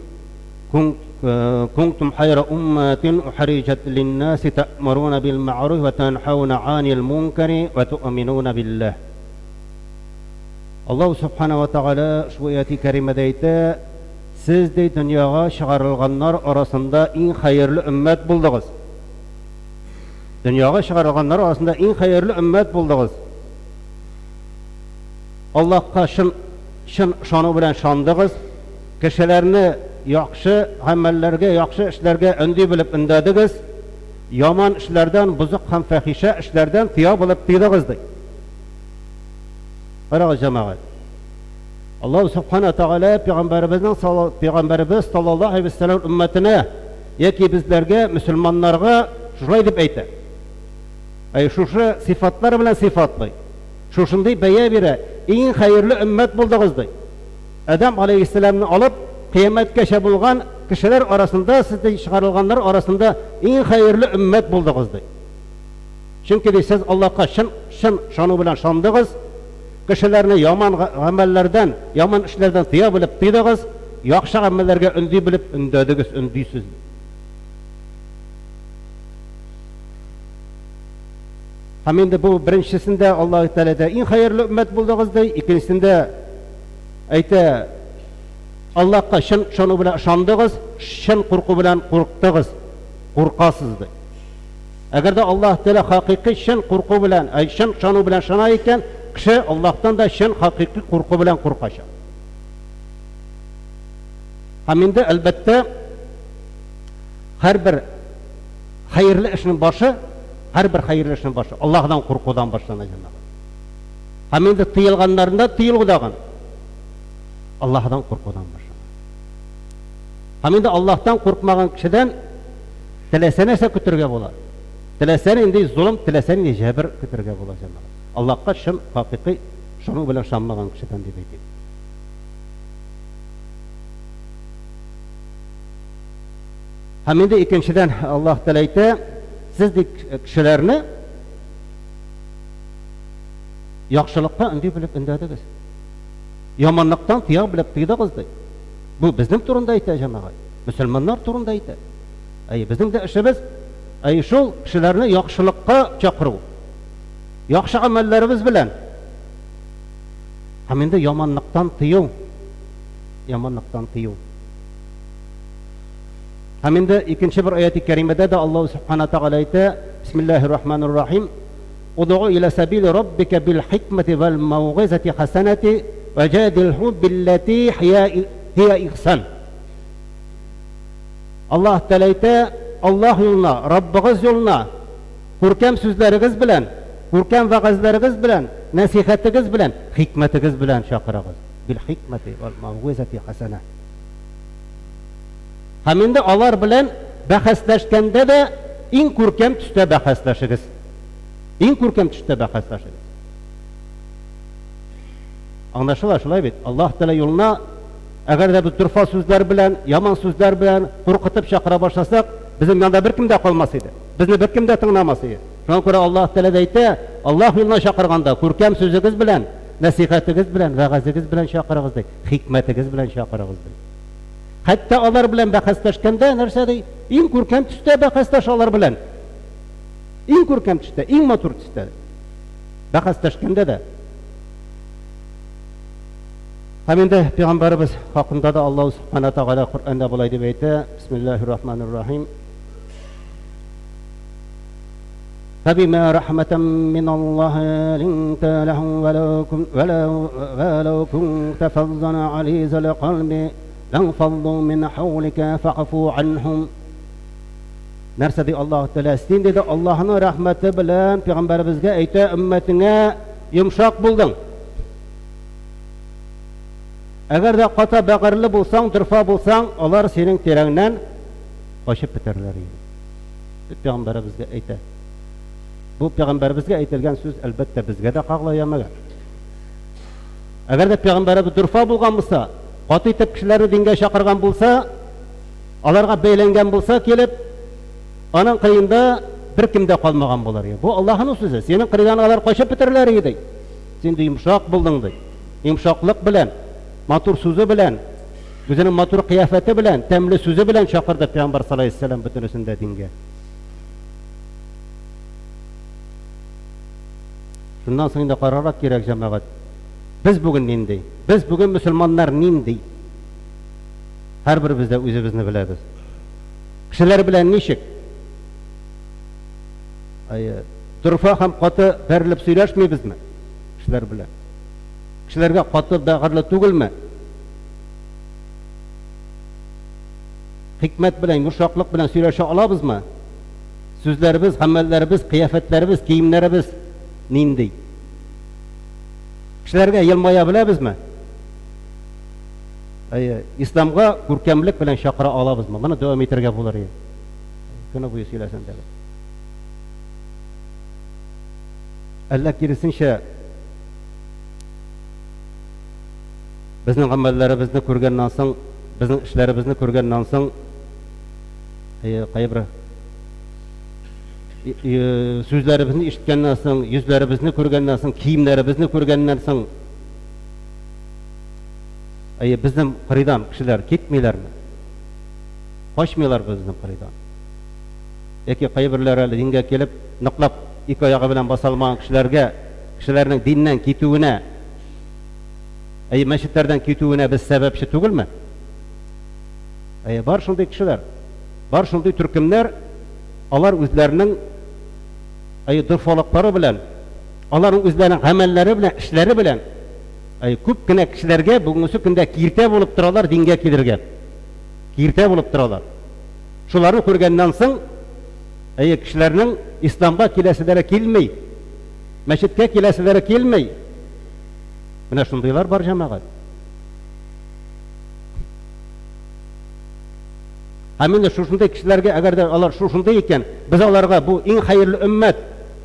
S2: كنتم خير أمة أخرجت للناس تأمرون بالمعروف وتنهون عن المنكر وتؤمنون بالله. Allah Subhanahu ve Teala şu ayeti kerimede siz de dünyaya çıkarılganlar arasında en hayırlı ümmet buldunuz. Dünyaya çıkarılganlar arasında en hayırlı ümmet buldunuz. Allah'a şanı bilen şandınız. Kişilerini yaxşı amellerge, yaxşı işlerge öndü bilip ündədiniz. Yaman işlerden, buzuk ham fahişe işlerden tiya bilip tiydiniz. Qaraq cemaat. Allah Subhanahu Teala Peygamberimiz sallallahu aleyhi ve sellem ümmetine yeki bizlerge, Müslümanlarga şulay dip aytdi. Şu sıfatlar bilen sıfatlı. Şunday beye bire en hayırlı ümmet buldunuz. Adam aleyhisselam'ı alıp kıyametgacha bulgan kişiler arasında, sizde çıkarılganlar arasında en hayırlı ümmet buldunuz. Çünkü siz Allah'a şanı bilen şandınız. Kişilerini yaman amellerden, yaman işlerden tiya bilip tiydiniz, yaxşı amellerge ündü bilip ündədiniz, ündüysüz. Haminde bu birincisinde Allah-u Teala'da en hayırlı ümmet buldunuz, ikincisinde ayta Allah'a şanı bilen şandınız, şan korku bilen korktunuz, korkasızdı. Eğer de Allah Teala hakiki şan korku bilen, şanı bilen şana iken, kişi Allah'tan da şan hakiki korku bilen korkaşa. Haminde elbette her bir hayırlı işinin başı, Һәрбер хәерле эшнең башы Аллаһдан куркудан башлана җанабы. Һәм инде тыелганнарында тыелгыдаган Аллаһдан куркудан башлана. Һәм инде Аллаһтан куркмаган кешедән теләсә нәрсә көтәргә була. Теләсә инде зулым, теләсә инде җәбер көтәргә була җанабы. Аллаһка шым хакыйкый шуның белән шанмаган кешедән дип әйтик. Һәм инде икенчедән Аллаһ Тәгалә әйтә, сез кешеләрне яхшылыкка өнди белеп өндәдегез. Яманлыктан тыя белеп тыйдыгыз ди. Бу безнең турында әйтә җәмәгать. Мөселманнар турында әйтә. Безнең дә эшебез шул кешеләрне яхшылыкка чакыру. Яхшы гамәлләребез белән. Һәм инде яманлыктан тыю. Яманлыктан тыю. Һәм инде икенче бер аяти кәримәдә дә Аллаһ Субханаһу Тәгалә әйтә, Бисмиллаһир-рахманир-рахим. Уд'у иля сабили раббика бил хикмати вал маугизати хасанати ваҗадилху биллати хия ихсан. Аллаһ Тәгалә әйтә, Аллаһ юлына, Раббыгыз юлына күркәм сүзләрегез белән, күркәм вәгазьләрегез белән, насихәтегез белән, хикмәтегез белән чакырыгыз. Бил хикмати вал маугизати хасана. Һәм инде алар белән бәхәсләшкәндә дә иң күркәм төстә бәхәсләшегез. Иң күркәм төстә бәхәсләшегез. Аңлашыла шулай бит. Аллаһ Тәгалә юлына әгәр дә бу турфа сүзләр белән, яман сүзләр белән куркытып чакыра башласак, безнең янда беркем дә калмас иде. Безне беркем дә тыңламас иде. Шуңа күрә Аллаһ Тәгалә әйтә, Аллаһ юлына чакырганда күркәм сүзегез белән, насихәтегез белән, вәгазегез белән чакырыгыз ди, хикмәтегез белән чакырыгыз ди. Хәтта алар белән бәхәсләшкәндә нәрсә ди? Иң күркәм төстә бәхәсләш алар белән. Иң күркәм төстә, иң матур төстә бәхәсләшкәндә дә. Һәм инде Пәйгамбәрбез хакында да Аллаһ Субханаһу Тәгалә Куръанда булай дип әйтә, Бисмиллаһир-рахманир-рахим. فبما رحمة من الله لنت لهم ولو كنت فظا غليظ القلب لانفضوا من حولك فاعف عنهم. Нәрсә ди Аллаһ Тәгалә? Син диде Аллаһның рәхмәте белән Пәйгамбәрбезгә әйтә, өммәтеңә йомшак булдың. Әгәр дә ката бәгырьле булсаң, дөрфа булсаң, алар синең тирәңнән качып бетәрләр иде. Пәйгамбәрбезгә әйтә. Бу Пәйгамбәрбезгә әйтелгән сүз әлбәттә безгә дә кагылаямаган. Әгәр дә Пәйгамбәрбез дөрфа булган булса, каты итеп кешеләрне дингә чакырган булса, аларга бәйләнгән булса килеп, аның кыйында беркем дә калмаган булар иде. Бу Аллаһның сүзе. Синең кырыйдан алар качып бетәрләр иде. Син йомшак булдың ди. Йомшаклык белән, матур сүзе белән, үзенең матур кыяфәте белән, тәмле сүзе белән чакырды Пәйгамбәр саллаллаһу алейһи ва саллям бөтенесендә дингә. Шуннан соң инде карарак кирәк җәмәгать. Без бүген нинди? Без бүген мөселманнар нинди? Һәрберебез дә үзебезне беләбез. Кешеләр белән ничек? Турфа һәм каты бәрелеп сөйләшмибезме? Кешеләр белән. Кешеләргә каты бәгырьле түгелме? Хикмәт белән, йомшаклык белән сөйләшә алабызмы? Сүзләребез, гамәлләребез, кыяфәтләребез, киемнәребез нинди? Кешеләргә елмая беләбезме? Исламга күркәмлек белән чакыра алабызмы? Моны дәвам итәргә булыр иде. Көне буе сөйләсәң дә. Әллә киресенчә безнең гамәлләребезне күргәннән соң, безнең эшләребезне күргәннән соң, кайбер сүзләребезне ишеткәннән соң, йөзләребезне күргәннән соң, киемнәребезне күргәннән соң, безнең кырыйдан кешеләр китмиләрме? Качмыйлар безнең кырыйдан. Яки кайберләр әле дингә килеп, ныклап ике аягы белән басалмаган кешеләргә, кешеләрнең диннән китүенә, мәчетләрдән китүенә без сәбәпче түгелме? Бар шундый кешеләр, бар шундый төркемнәр, алар үзләренең дөрфалыклары белән, аларның үзләренең гамәлләре белән, эшләре белән күп кенә кешеләргә бүгенге көндә киртә булып торалар дингә килергә. Киртә булып торалар. Шуларны күргәннән соң Kişilerinin İslam'a kileselere kilmey, meşitte kileselere kilmey. Buna şundaylar var cemaat. Hemen de şuşunday kişilerge eğer de alar şuşunday iken biz alarga bu en hayırlı ümmet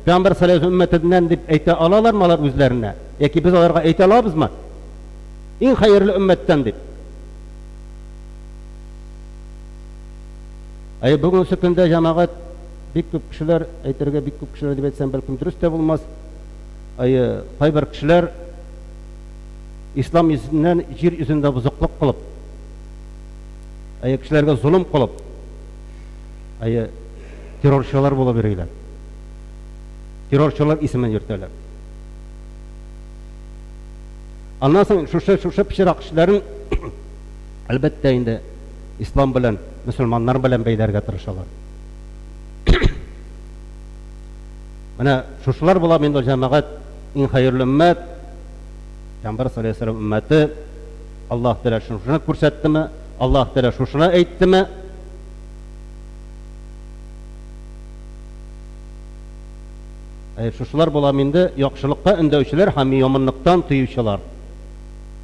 S2: Peygamber sallallahu aleyhi ve sellem ümmetinden dip eyte alalar mı alar üzerine? Yaki biz alarga eyte alabız mı? En hayırlı ümmetten dip. Bugün sükünde cemaat bik köp kişiler eyterge bik köp kişiler dip etsem belki dürüst de bulmaz. Kayber kişiler İslam yüzünden jir yüzünde buzukluk kılıp kişilerge zulüm kılıp terörçüler bulabilirler. Terörçüler ismen yürütürler. Ondan sonra şu pişirak kişilerin elbette indi İslam bilen, Müslümanlar bilen beylerge tırışırlar. Mana şuşlar bulamın o cemaat en hayırlı ümmet Peygamber sallallahu aleyhi ve sellem ümmeti Allah Teala şunu ko'rsatdi mi? Allah Teala şunu aytdi mi? Şuşlar bulamında yaxşılıkka ündevçiler hem yomonlikdan tıyıvçılar.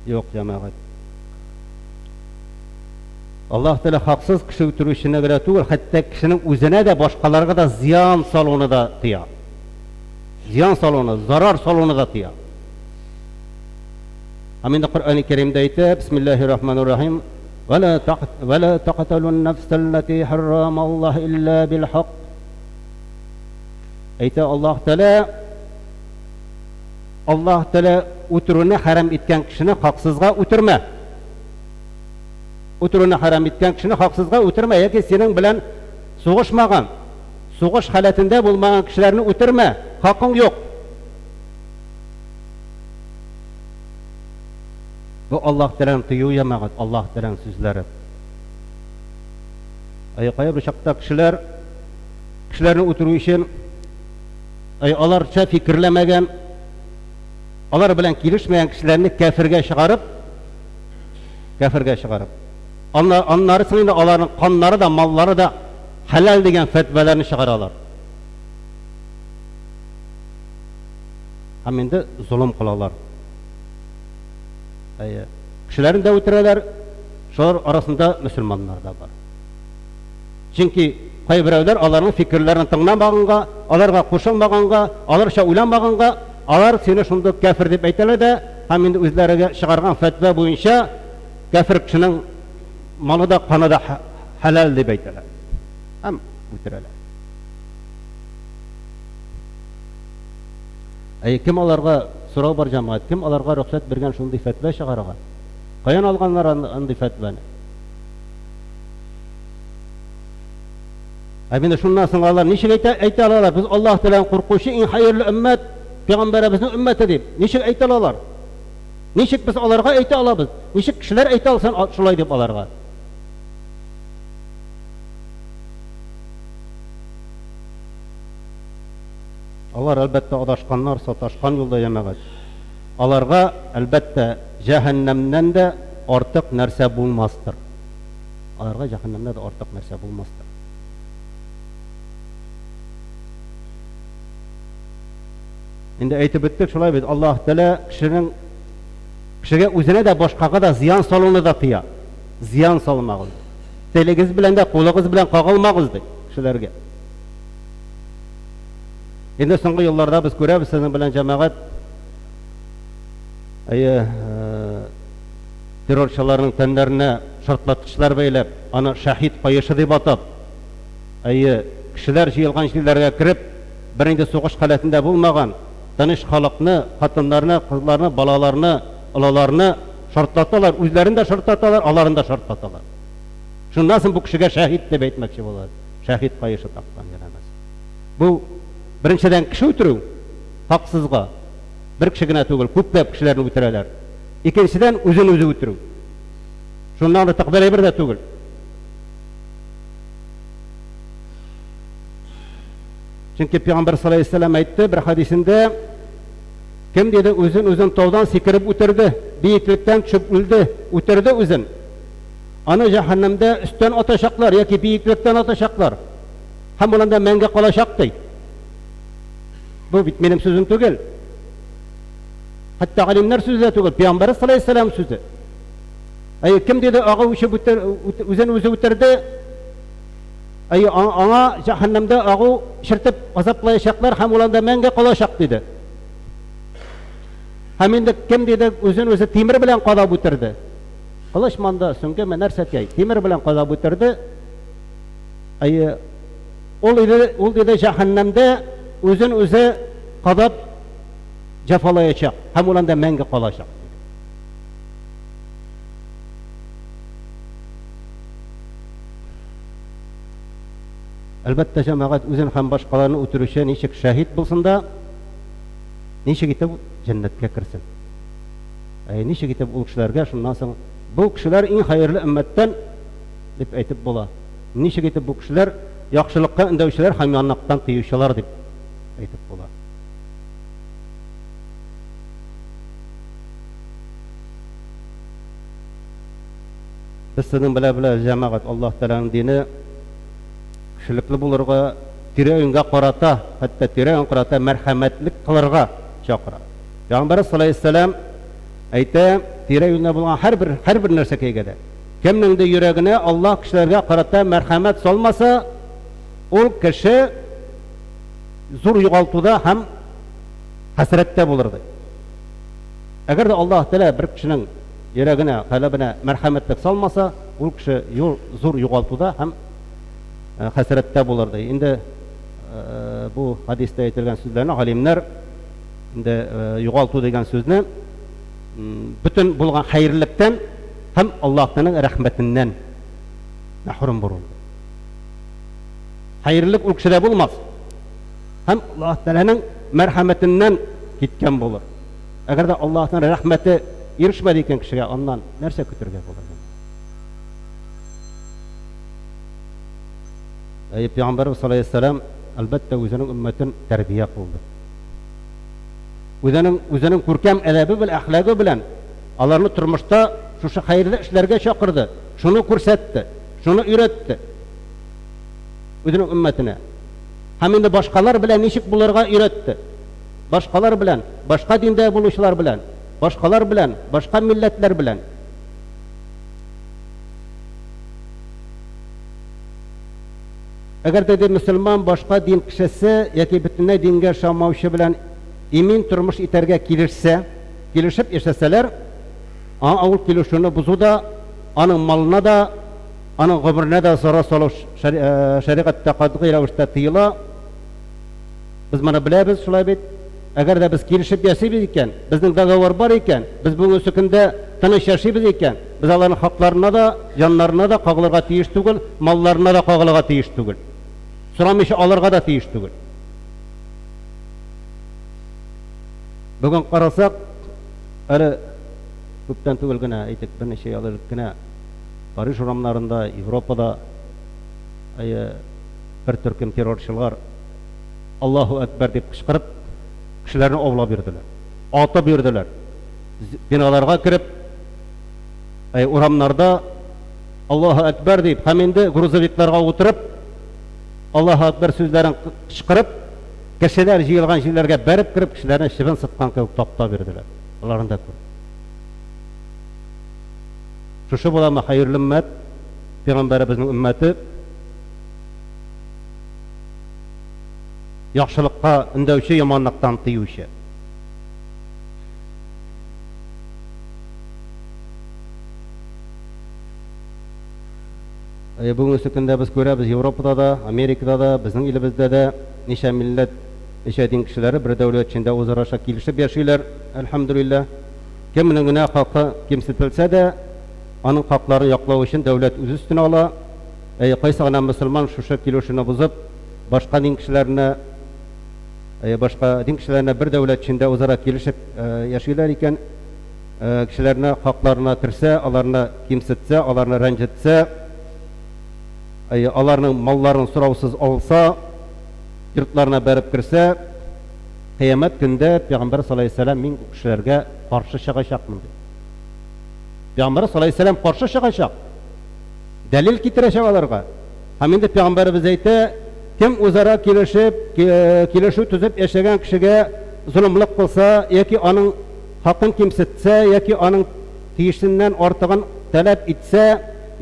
S2: Yok cemaat. Allah Teala haksız kişi ötürüşüne göre değil, hatta kişinin özüne de başkalarına da ziyan salonu da tıyar. Ziyan salonu, zarar salonu da tıyar. Amin de Kur'an-ı Kerim'de ayette Bismillahirrahmanirrahim وَلَا تَقْتَلُوا النَّفْسَ الَّتِي حَرَّمَ اللّٰهِ إِلَّا بِالْحَقِّ Ayette Allah Teala uturunu haram etken kişini haksızga uturma. Uturunu haram etken kişini haksızga uturma. Yaki senin bilen soğuşmagan, soğuş haletinde bulmagan kişilerini uturma. Hakkın yok. Bu Allah Teala'nın tıyığı yamagat, Allah Teala'nın sözleri. Kaya bir şakta kişilerin oturuğu için alarça fikirlemegen, alar bilen kilişmeyen kişilerini kafirge çıkarıp, onları sınırında aların kanları da, malları da halal degen fetvelerini çıkararlar. Hemen de zulüm kılarlar. Kişilerin de ötüreler, şular arasında Müslümanlar da var. Çünkü kaybireler aların fikirlerini tınlamağınga, alarga koşulmağınga, alarşa uylanmağınga, alar seni şunduk kafir deyip aytalar da, hemen de özlerine çıkargan fetva boyunca kafir kişinin malı da kanı da halal deyip aytalar. Hem ötüreler. Kim alarga sorağı var cemaat, kim alarga ruhsat bergen şunday fetva çıkargan? Kayan alganlar anday fetvani? Abinde şundan sonra Allah niçin ayta alalar? Biz Allah Teala'nın korkuşu en hayırlı ümmet, Peygamberimizin ümmeti deyip. Niçin ayta alalar? Niçin biz alarga ayta alabız? Niçin kişiler ayta alsan şulay deyip alarga? Allah elbette adaşkanlar sataşkan yolda yemeğiz. Alarga elbette cehennemden de artık nerse bulmazdır. Alarga cehennemden de artık nerse bulmazdır. Şimdi aytib bittik şulay bit. Allah Teala kişiye özüne de başkaga da ziyan salonu da tıya. Ziyan salmağız. Teligiz bilen de kuluğuz bilen kagılmağızdı kişilerge. Şimdi soňky yıllarda biz görebiz sizin bilen cemaat terörçilerin tenlerine şartlatışlar beylep, ana şahit payışı deyip atıp, kişiler jıyılgan yerlerge kirip, birinde soğuş haletinde bulmagan, tanış halkını, katınlarını, kızlarını, balalarını, alalarını şartlatılar, özlerini de şartlatılar, alarını da şartlatılar. Şundan sonra bu kişiye şahit deyip etmekçi bolar. Şahit payışı taktan gelemez. Bu birinçiden kişi ötürü haksızga, bir kişigine tügül, köplep kişilerini ötüreler. İkinciden özü ötürü. Şundan da takbir bir de tügül. Çünkü Peygamber sallallahu aleyhi ve sellem aytti bir hadisinde, kim dedi özün tavdan sikirip ötürdü, biyiklikten çöpüldü, ötürdü özün. Ana cehennemde üstten atacaklar, ya ki biyiklikten atacaklar. һәм ул анда мәңге калачак ди. Бу бит минем сүзем түгел. Хәтта галимнәр сүзе дә түгел, Пәйгамбәр саллаллаһу алейһи ва саллям сүзе. Кем диде, ага үзен үзе үтерде. Аңа җәһәннәмдә агу ширтеп азаплаячаклар һәм ул анда мәңге калачак диде. Һәм инде кем диде, үзен үзе тимер белән кадап үтерде. Кылыч манда сөңгәмә нәрсә тей, тимер белән кадап үтерде. Ул диде җәһәннәмдә үзен үзе кадап җәфалаячак һәм ул анда мәңге калачак. Әлбәттә җәмәгать үзен һәм башкаларны үтерүче ничек шаһид булсын да, ничек итеп җәннәткә керсен. Ничек итеп ул кешеләргә шуннан соң бу кешеләр иң хәерле өммәттән дип әйтеп була. Ничек итеп бу кешеләр яхшылыкка өндәүчеләр һәм янлыктан тыючылар дип әйтеп була. Без сезнең белә җәмәгать Аллаһ Тәгаләнең дине кешелекле булырга, тирә-юньгә карата, хәтта тирә-юнь карата мәрхәмәтлек кылырга чакыра. Пәйгамбәр саллаллаһу алейһи ва саллям әйтә, тирә-юньдә булган һәрбер нәрсәгә дә кемнең дә йөрәгенә Аллаһ кешеләргә карата мәрхәмәт салмаса, ул кеше зур югалтуда һәм хәсрәттә булыр ди. Әгәр дә Аллаһ Тәгалә бер кешенең йөрәгенә, калбына мәрхәмәтлек салмаса, ул кеше зур югалтуда һәм хәсрәттә булыр ди. Инде бу хадистә әйтелгән сүзләрне галимнәр инде югалту дигән сүзне бүтән булган хәерлектән һәм Аллаһның рәхмәтеннән мәхрүм булу. Хәерлек ул кешедә булмас. Һәм Аллаһ Тәгаләнең мәрхәмәтеннән киткән булыр. Әгәр дә Аллаһның рәхмәте ирешмәде икән кешегә, аннан нәрсә көтәргә булыр? Пәйгамбәр саллаллаһу алейһи ва саллям әлбәттә үзенең өммәтен тәрбия кылды. Үзенең күркәм әдәбе белән, әхлагы белән аларны тормышта шушы хәерле эшләргә чакырды. Шуны күрсәтте, шуны өйрәтте үзенең өммәтенә. Һәм инде башкалар белән ничек булырга өйрәтте. Башкалар белән, башка диндә булучылар белән, башкалар белән, башка милләтләр белән. Әгәр дә мөселман башка дин кешесе яки бөтенләй дингә шамаучы белән имин тормыш итәргә килешеп яшәсәләр, ул килешүне бузу да, аның малына да, аның гомеренә дә зарар салу шәригатьтә катгый рәвештә тыела. Без моны беләбез, шулай бит. Әгәр дә без килешеп яшибез икән, безнең договор бар икән, без бүгенге көндә тыныч яшибез икән, без аларның хакларына да, җаннарына да кагылырга тиеш түгел, малларына да кагылырга тиеш түгел. Сорамыйча алырга да тиеш түгел. Бүген карасак, әле күптән түгел генә әйтик, берничә ел элек кенә Париж урамнарында, Европада бер төркем террорчылар Аллаһу әкбәр дип кычкырып, кешеләрне аулап бирделәр. Атып бирделәр. Биналарга кирип, урамнарда Аллаһу әкбәр дип, һәм инде грузовикларга утырып, Аллаһу әкбәр сүзләрен кычкырып, кешеләр җыелган җирләргә бәреп кирип, кешеләрне чыбын сыткан кебек таптап бирделәр. Аларны да күр. Шушы буламы хәерле өммәт, Пәйгамбәребезнең өммәте, яхшылыкка өндәүче, яманлыктан тыючы. Бүгенге көндә без күрәбез, Европада да, Америкада да, безнең илебездә дә ничә милләт, ничә дин кешеләре бер дәүләт içендә үзара килешеп яшиләр, әлхәмдүлилләh. Кемнең генә хакы кимсетелсә дә, аның хакларын яклау өчен дәүләт үз өстенә ала. Кайсы гына мөселман шушы килешүне бузып, башка дин кешеләренә бер дәүләт içендә үзара килешеп яшиләр икән, кешеләрне хакларына терсә, аларны кимсетсә, аларны рәнҗетсә, аларның малларын сораусыз алса, йортларына бәреп кирсә, кыямәт көндә Пәйгамбәр саллаллаһу алейһи ва саллям мин кешеләргә каршы чыгачакмын ди. Пәйгамбәр саллаллаһу алейһи ва саллям каршы чыгачак. Дәлил китерәчәк аларга. Һәм инде Пәйгамбәребез әйтә, kim o'zaro kelishib tuzib yashagan kishiga zulmlik qilsa yoki uning haqqini kimsitsa yoki uning tegishligidan ortig'ini talab etsa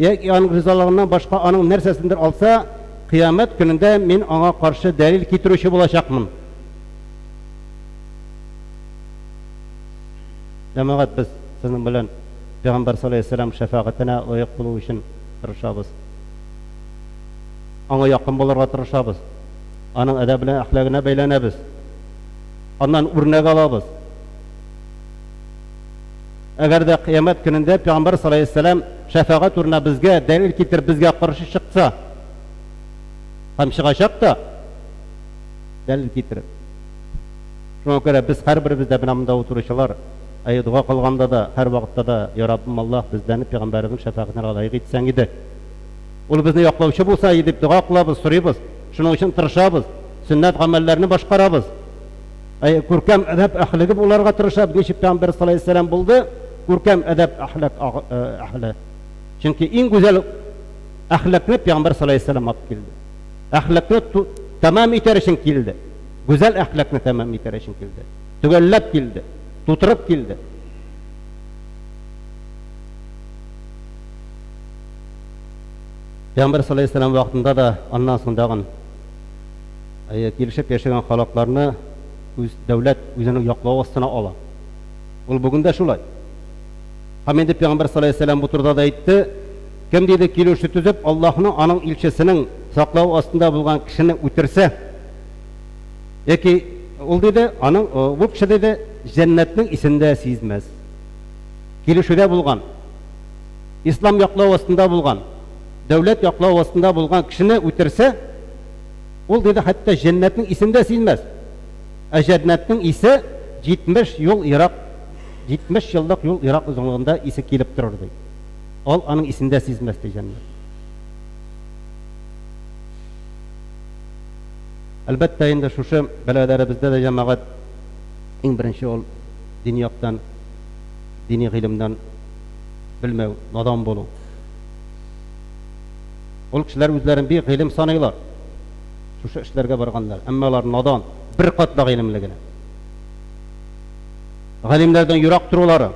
S2: yoki uning rizoligidan boshqa uning narsasidir olsa, qiyomat kunida men unga qarshi dalil keltiruvchi bo'lacaqman. Jamoat, biz sizning bilan Payg'ambar sollallohu alayhi vasallam shafaatine oyoq bo'lish uchun tirishamiz. Ona yaqin bo'larga tirishamiz. Onun adab bilan axloqina baylanamiz. Ondan o'rnak olamiz. Agarda qiyomat kunida Payg'ambar sollallohu alayhi vasallam shafaat o'rnida bizga dalil keltirib bizga qarshi chiqsa, ham chiqashaqda dalil keltirib. Shunga ko'ra biz har birimiz dabinamda o'tirishlar, duo qilganda da har vaqtda da ya Rabbim Alloh bizlarni payg'ambarimizning shafaatini loyiq etsang edi. Ul bizni yoqlovchi bo'lsa edi deb duo qilamiz, so'raymiz. Shuning uchun tirishamiz. Sunnat amallarni boshqaramiz. Ko'rkam adab axloqi ularga tirishib, necha payg'ambar sollallohu alayhi vasallam bo'ldi, ko'rkam adab axloq ahli. Chunki eng go'zal axloqni payg'ambar sollallohu alayhi vasallam olib keldi. Axloqni tamom etarish uchun keldi. Go'zal axloqni tamom etarish uchun keldi. Tugallab keldi. Tuturib keldi. Payg'ambar sollallohu alayhi vasallam vaqtida da ondan so'ng kelishib yashagan xalqlarni davlat o'zining yoqlov ostiga oladi. Ul bugunda shulay. Ham endi Payg'ambar sollallohu alayhi vasallam bu turda aytdi, kim dedi kelishib tuzib Allohning aning elchisining saqlov ostida bo'lgan kishini o'tirsa, yoki ul dedi, aning bu kishi dedi jannatning isinde sezmez. Kelishuvda bo'lgan, islom yoqlov ostida bo'lgan, davlat yoqlov ostida bo'lgan kishini o'tirsa, ul dedi hatto jannatning isinde sezmez. Jannatning isi 70 yıl Irak, 70 yıllık yol Irak uzunluğunda isi kelip dururdu. Ol onun isinde sezmezdi cennet. Elbette endi şu belediyelerimizde de cemaat en birinci ol dini yoktan, dini ilimden bilmev, nadan bolu. Ol kişiler özlerin bir ilim sanıyorlar. Şu işlerge barganlar. Ama onlar nadan, bir katla ilimligine. Alimlerden yurak duruları,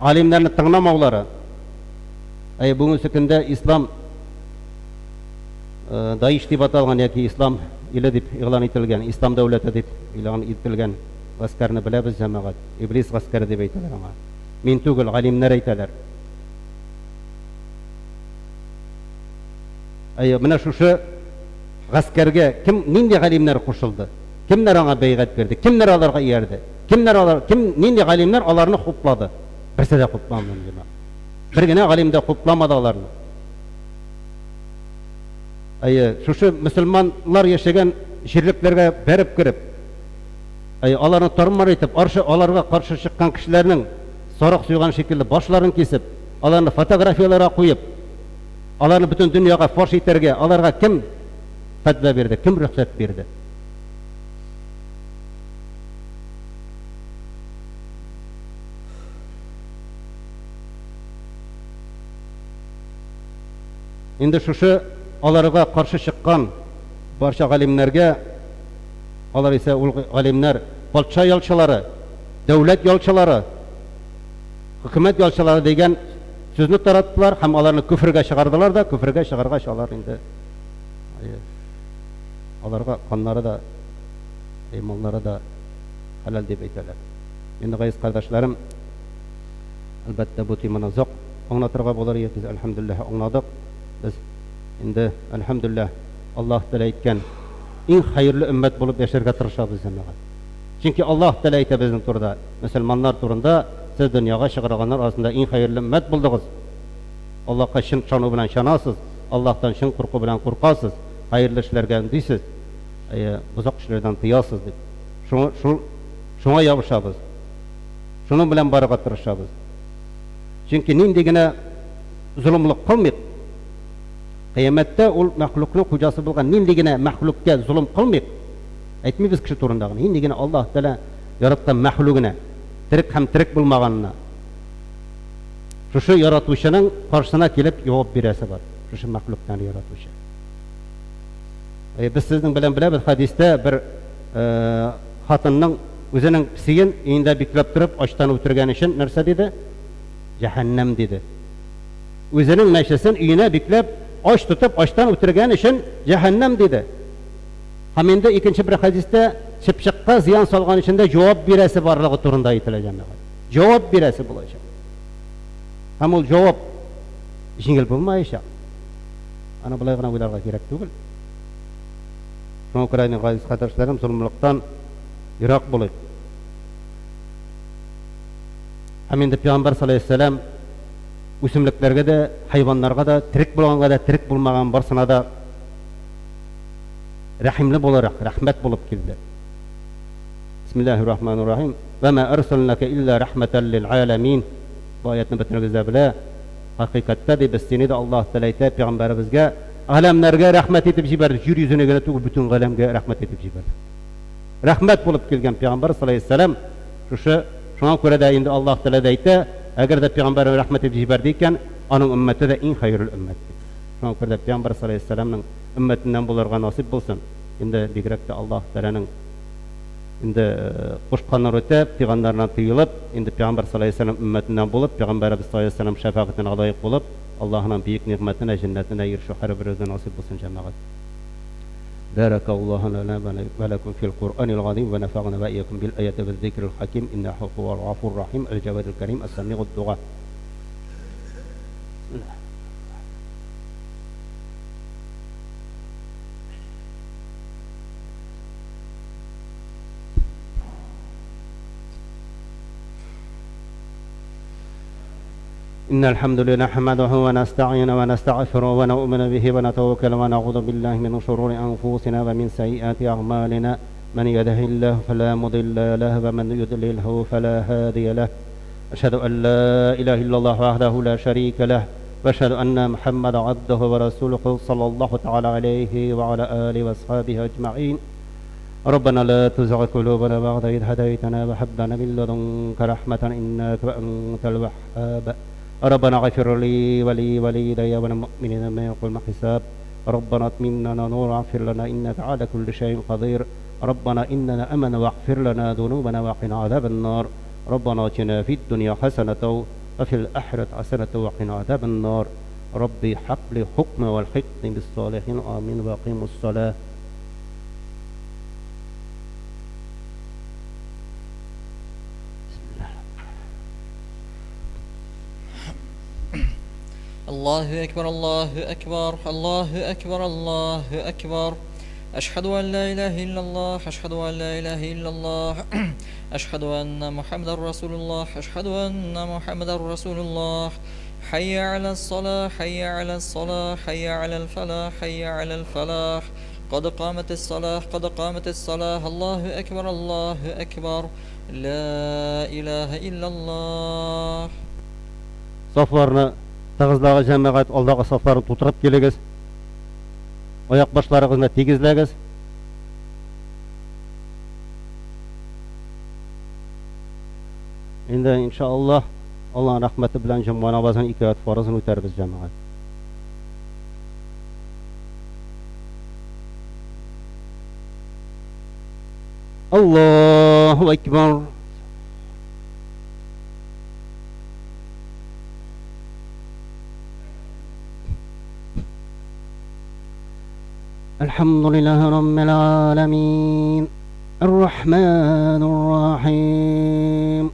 S2: alimlerini tınlamavları. Bugün sükünde İslam Daesh deb atalgan yoki İslam ili deb e'lon etilgan, İslam davlati deb e'lon etilgan askarni bilamiz jamoat. Iblis askari deb aytadilar ama. Men tugul alimlar aytadilar. Mana shu askarga kim nindi alimlar qo'shildi? Kimlar ona bay'at berdi? Kimlar ularga erdi? Kim nindi alimlar ularni qo'pladi? Birsi de qo'plamadi jamoat. Birgina alimda qo'plamadi ularni. Şu Müslümanlar yaşayan şirliklerge berip girip, alarını tarımlar etip, alarga karşı çıkan kişilerinin sorak suygan şekilde başlarını kesip, alarını fotoğrafiyalara koyup, alarını bütün dünyaya foş eterge, alarga kim fetva verdi, kim ruhsat verdi? Şimdi şu alarga karşı çıkan barcha alimlerge, alar ise alimler, palça yolçuları, devlet yolçuları, hükümet yolçuları degen sözünü tarattılar, hem alarını küfürge çıkardılar da, küfürge çıkargaç alar indi. Alarga kanları da, imanları da halal deyip eyteler. Şimdi gayiz kardeşlerim, elbette bu temana zok, anlatırga bolar biz elhamdülillah anladık. Biz şimdi elhamdülillah Allah Teala aytgan en hayırlı ümmet bulup yaşarga tırışabız jamoat. Çünkü Allah Teala ayta bizning turda, Müslümanlar turunda siz dunyoga chiqarganlar arasında en hayırlı ümmet buldunuz. Allah'a şın şanu bilan şanasız, Allah'tan şın korku bilan korkasız, hayırlı işlerge deysiz, buzak işlerden tıyasız deb. Şuna yapışabız. Şunun bilan barıga tırışabız. Çünkü nindigine zulümlük kılmayıp, Kıyamette ol mahlukның hujası bulgan nindigine mahlukka zulüm kılmayıp, aytmaymiz kişi turundagını. Nindigine Allah Teala yaratgan mahluguna, tirik ham tirik bulmaganına, şu yaratuvchining qarşısına kelip cevap beresi var. Şu mahlukdan yaratuvchi. Biz sizin bilen bilemiz hadiste bir hatının özünün pisiyin iyinde biklep durup açtan oturgan için nerse dedi? Cehennem dedi. Özünün neşesin iyine biklep aç tutup açtan oturgan için cehennem dedi. Haminde ikinci bir hadiste çıpşıkka ziyan salgan içinde cevap biresi varlığı turunda aytilacak. Cevap biresi bulacak. Hem o cevap jingil bulmayacak. Ana bulay gına uylarga gerek değil. Şuna Ukrayna gaziz kardeşlerim zulümlükten Irak bulay. Haminde Peygamber sallallahu aleyhi ve sellem üsümlüklerge de, hayvanlarga da, tirik bulağanga da, tirik bulmagan barsına da rahimli bolarak, rahmet bulup kildi. Bismillahirrahmanirrahim. Ve ma ersalnake illa rahmeten lil alemin. Bu ayetini bitirmekizde bile hakikatte de biz seni de Allah Teala'yı Peygamberimizge alemlerge rahmet etip jiberdi. Jür yüzüne göre tügü bütün alemge rahmet etip jiberdi. Rahmet bulup kilgen Peygamber sallallahu aleyhi ve sellem şuna göre de indi Allah Teala deydi. Eğer de Peygamber'e rahmet edip jiberdiyken onun ümmeti de en hayırlı ümmettir. Şuna göre de Peygamber sallallahu aleyhi ve sellem'nin ümmetinden bularga nasip bulsun. Indi bigrekte Allah Teala'nın indi koşkanlar ötep, peygamberlerden tıyılıp, indi Peygamber sallallahu aleyhi ve sellem ümmetinden bulup, Peygamberimiz sallallahu aleyhi ve sellem şefaatine layık bulup, Allah'ın büyük nimetine, cennetine erişu her birimize nasip bulsun cemaat. Barakallahu lana ve lekum fil Kur'anil azim ve nefa'na ve iyyakum bil ayati ve zikril hakim innehu huvel gafurur rahim el cevedul kerim es sami'ud du'a. إن الحمد لله نحمده ونستعينه ونستغفره ونؤمن به ونتوكل ونعوذ بالله من شرور أنفسنا ومن سيئات أعمالنا من يهده الله فلا مضل له ومن يضلله فلا هادي له أشهد أن لا إله إلا الله وحده لا شريك له وأشهد أن محمدا عبده ورسوله صلى الله تعالى عليه وعلى آله وأصحابه أجمعين ربنا لا تزغ قلوبنا بعد إذ هديتنا وهب لنا من لدنك رحمة إنك أنت الوهاب ربنا اغفر لي ولوالدي وللمؤمنين ما يقول حساب ربنا اطمئننا نور واغفر لنا إنك على كل شيء قدير ربنا إننا آمنا واغفر لنا ذنوبنا وقنا عذاب النار ربنا آتنا في الدنيا حسنة وفي الآخرة حسنة وقنا عذاب النار ربي حق لي حكم والحقني بالصالحين آمين وأقيموا الصلاة.
S1: الله أكبر الله أكبر الله أكبر الله أكبر أشهد أن لا إله إلا الله أشهد أن لا إله إلا الله أشهد أن محمد رسول الله أشهد أن محمد رسول الله حي على الصلاة حي على الصلاة حي على الفلاح حي على الفلاح قد قامت الصلاة قد قامت الصلاة الله أكبر الله أكبر لا إله إلا الله.
S2: Saflarını tağızlağı cemaat aldağı saflarını tuturup geliniz. Ayak başlarınızı tegizleyiz. Endi inşallah Allah'ın rahmeti bilen cuma namazının 2 rekat farzını öterimiz cemaat. Allahu Ekber. الحمد لله رب العالمين الرحمن الرحيم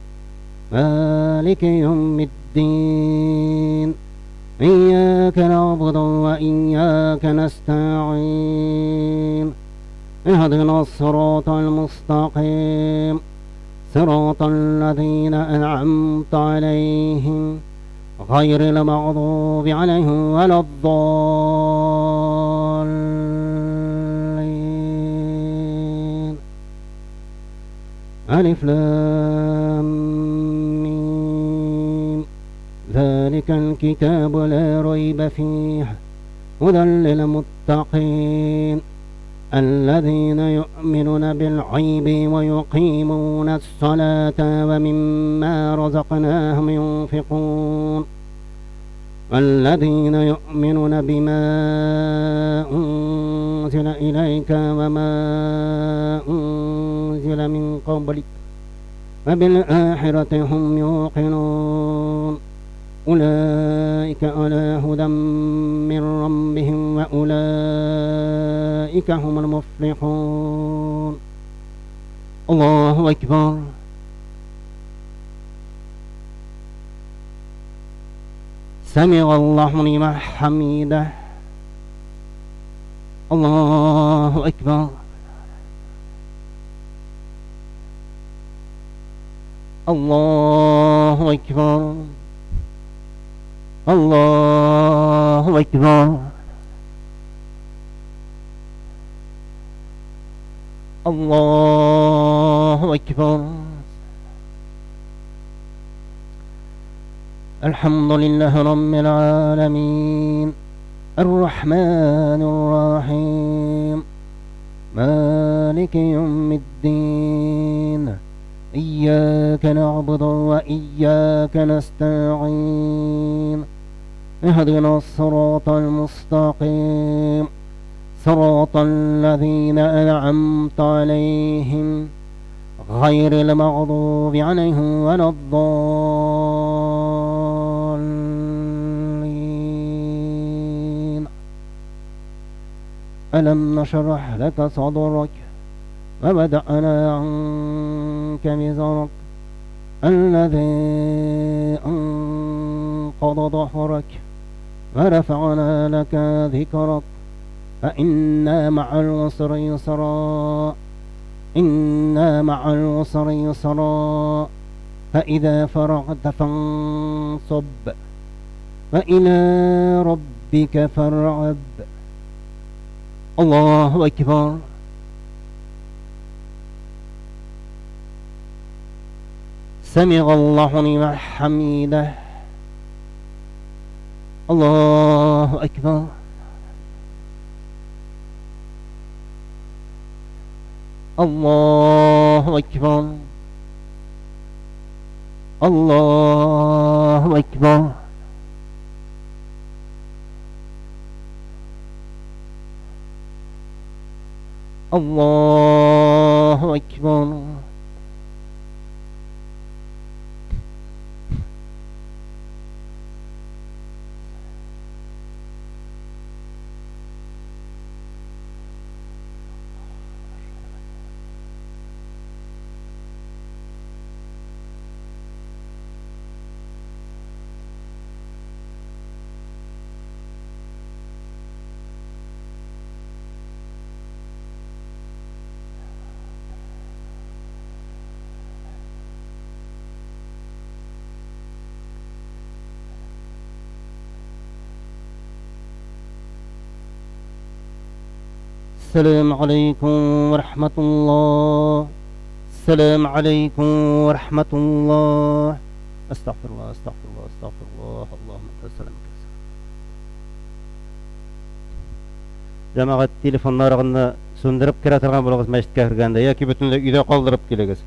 S2: مالك يوم الدين إياك نعبد وإياك نستعين اهدنا الصراط المستقيم صراط الذين أنعمت عليهم غير المغضوب عليهم ولا الضالين. ألف لام ميم ذلك الكتاب لا ريب فيه هدى للمتقين الذين يؤمنون بالغيب ويقيمون الصلاة ومما رزقناهم ينفقون والذين يؤمنون بما أنزل إليك وما أنزل من قبلك وبالآخرة هم يوقنون أولئك على هدى من ربهم وأولئك هم المفلحون الله أكبر سمع الله لمن حمده الله أكبر الله أكبر الله أكبر الله أكبر الحمد لله رب العالمين الرحمن الرحيم مالك يوم الدين إياك نعبد وإياك نستعين اهدنا الصراط المستقيم صراط الذين أنعمت عليهم غير المغضوب عليهم ولا الضالين ألم نشرح لك صدرك ووضعنا عنك وزرك الذي أنقض ظهرك ورفعنا لك ذكرك فإن مع العسر يسرا إن مع العسر يسرا فإذا فرغت فانصب وإلى ربك فارغب الله أكبر سمع الله لمن حمده الله أكبر الله أكبر الله أكبر الله أكبر السلام عليكم ورحمة الله السلام عليكم ورحمة الله أستغفر الله أستغفر الله أستغفر الله اللهم صل وسلم. Жамағат телефонларыгызны сөндүрүп кире турган болуңуз мәчиткә киргәндә яки бүтүнләй өйдә калдырып килегез.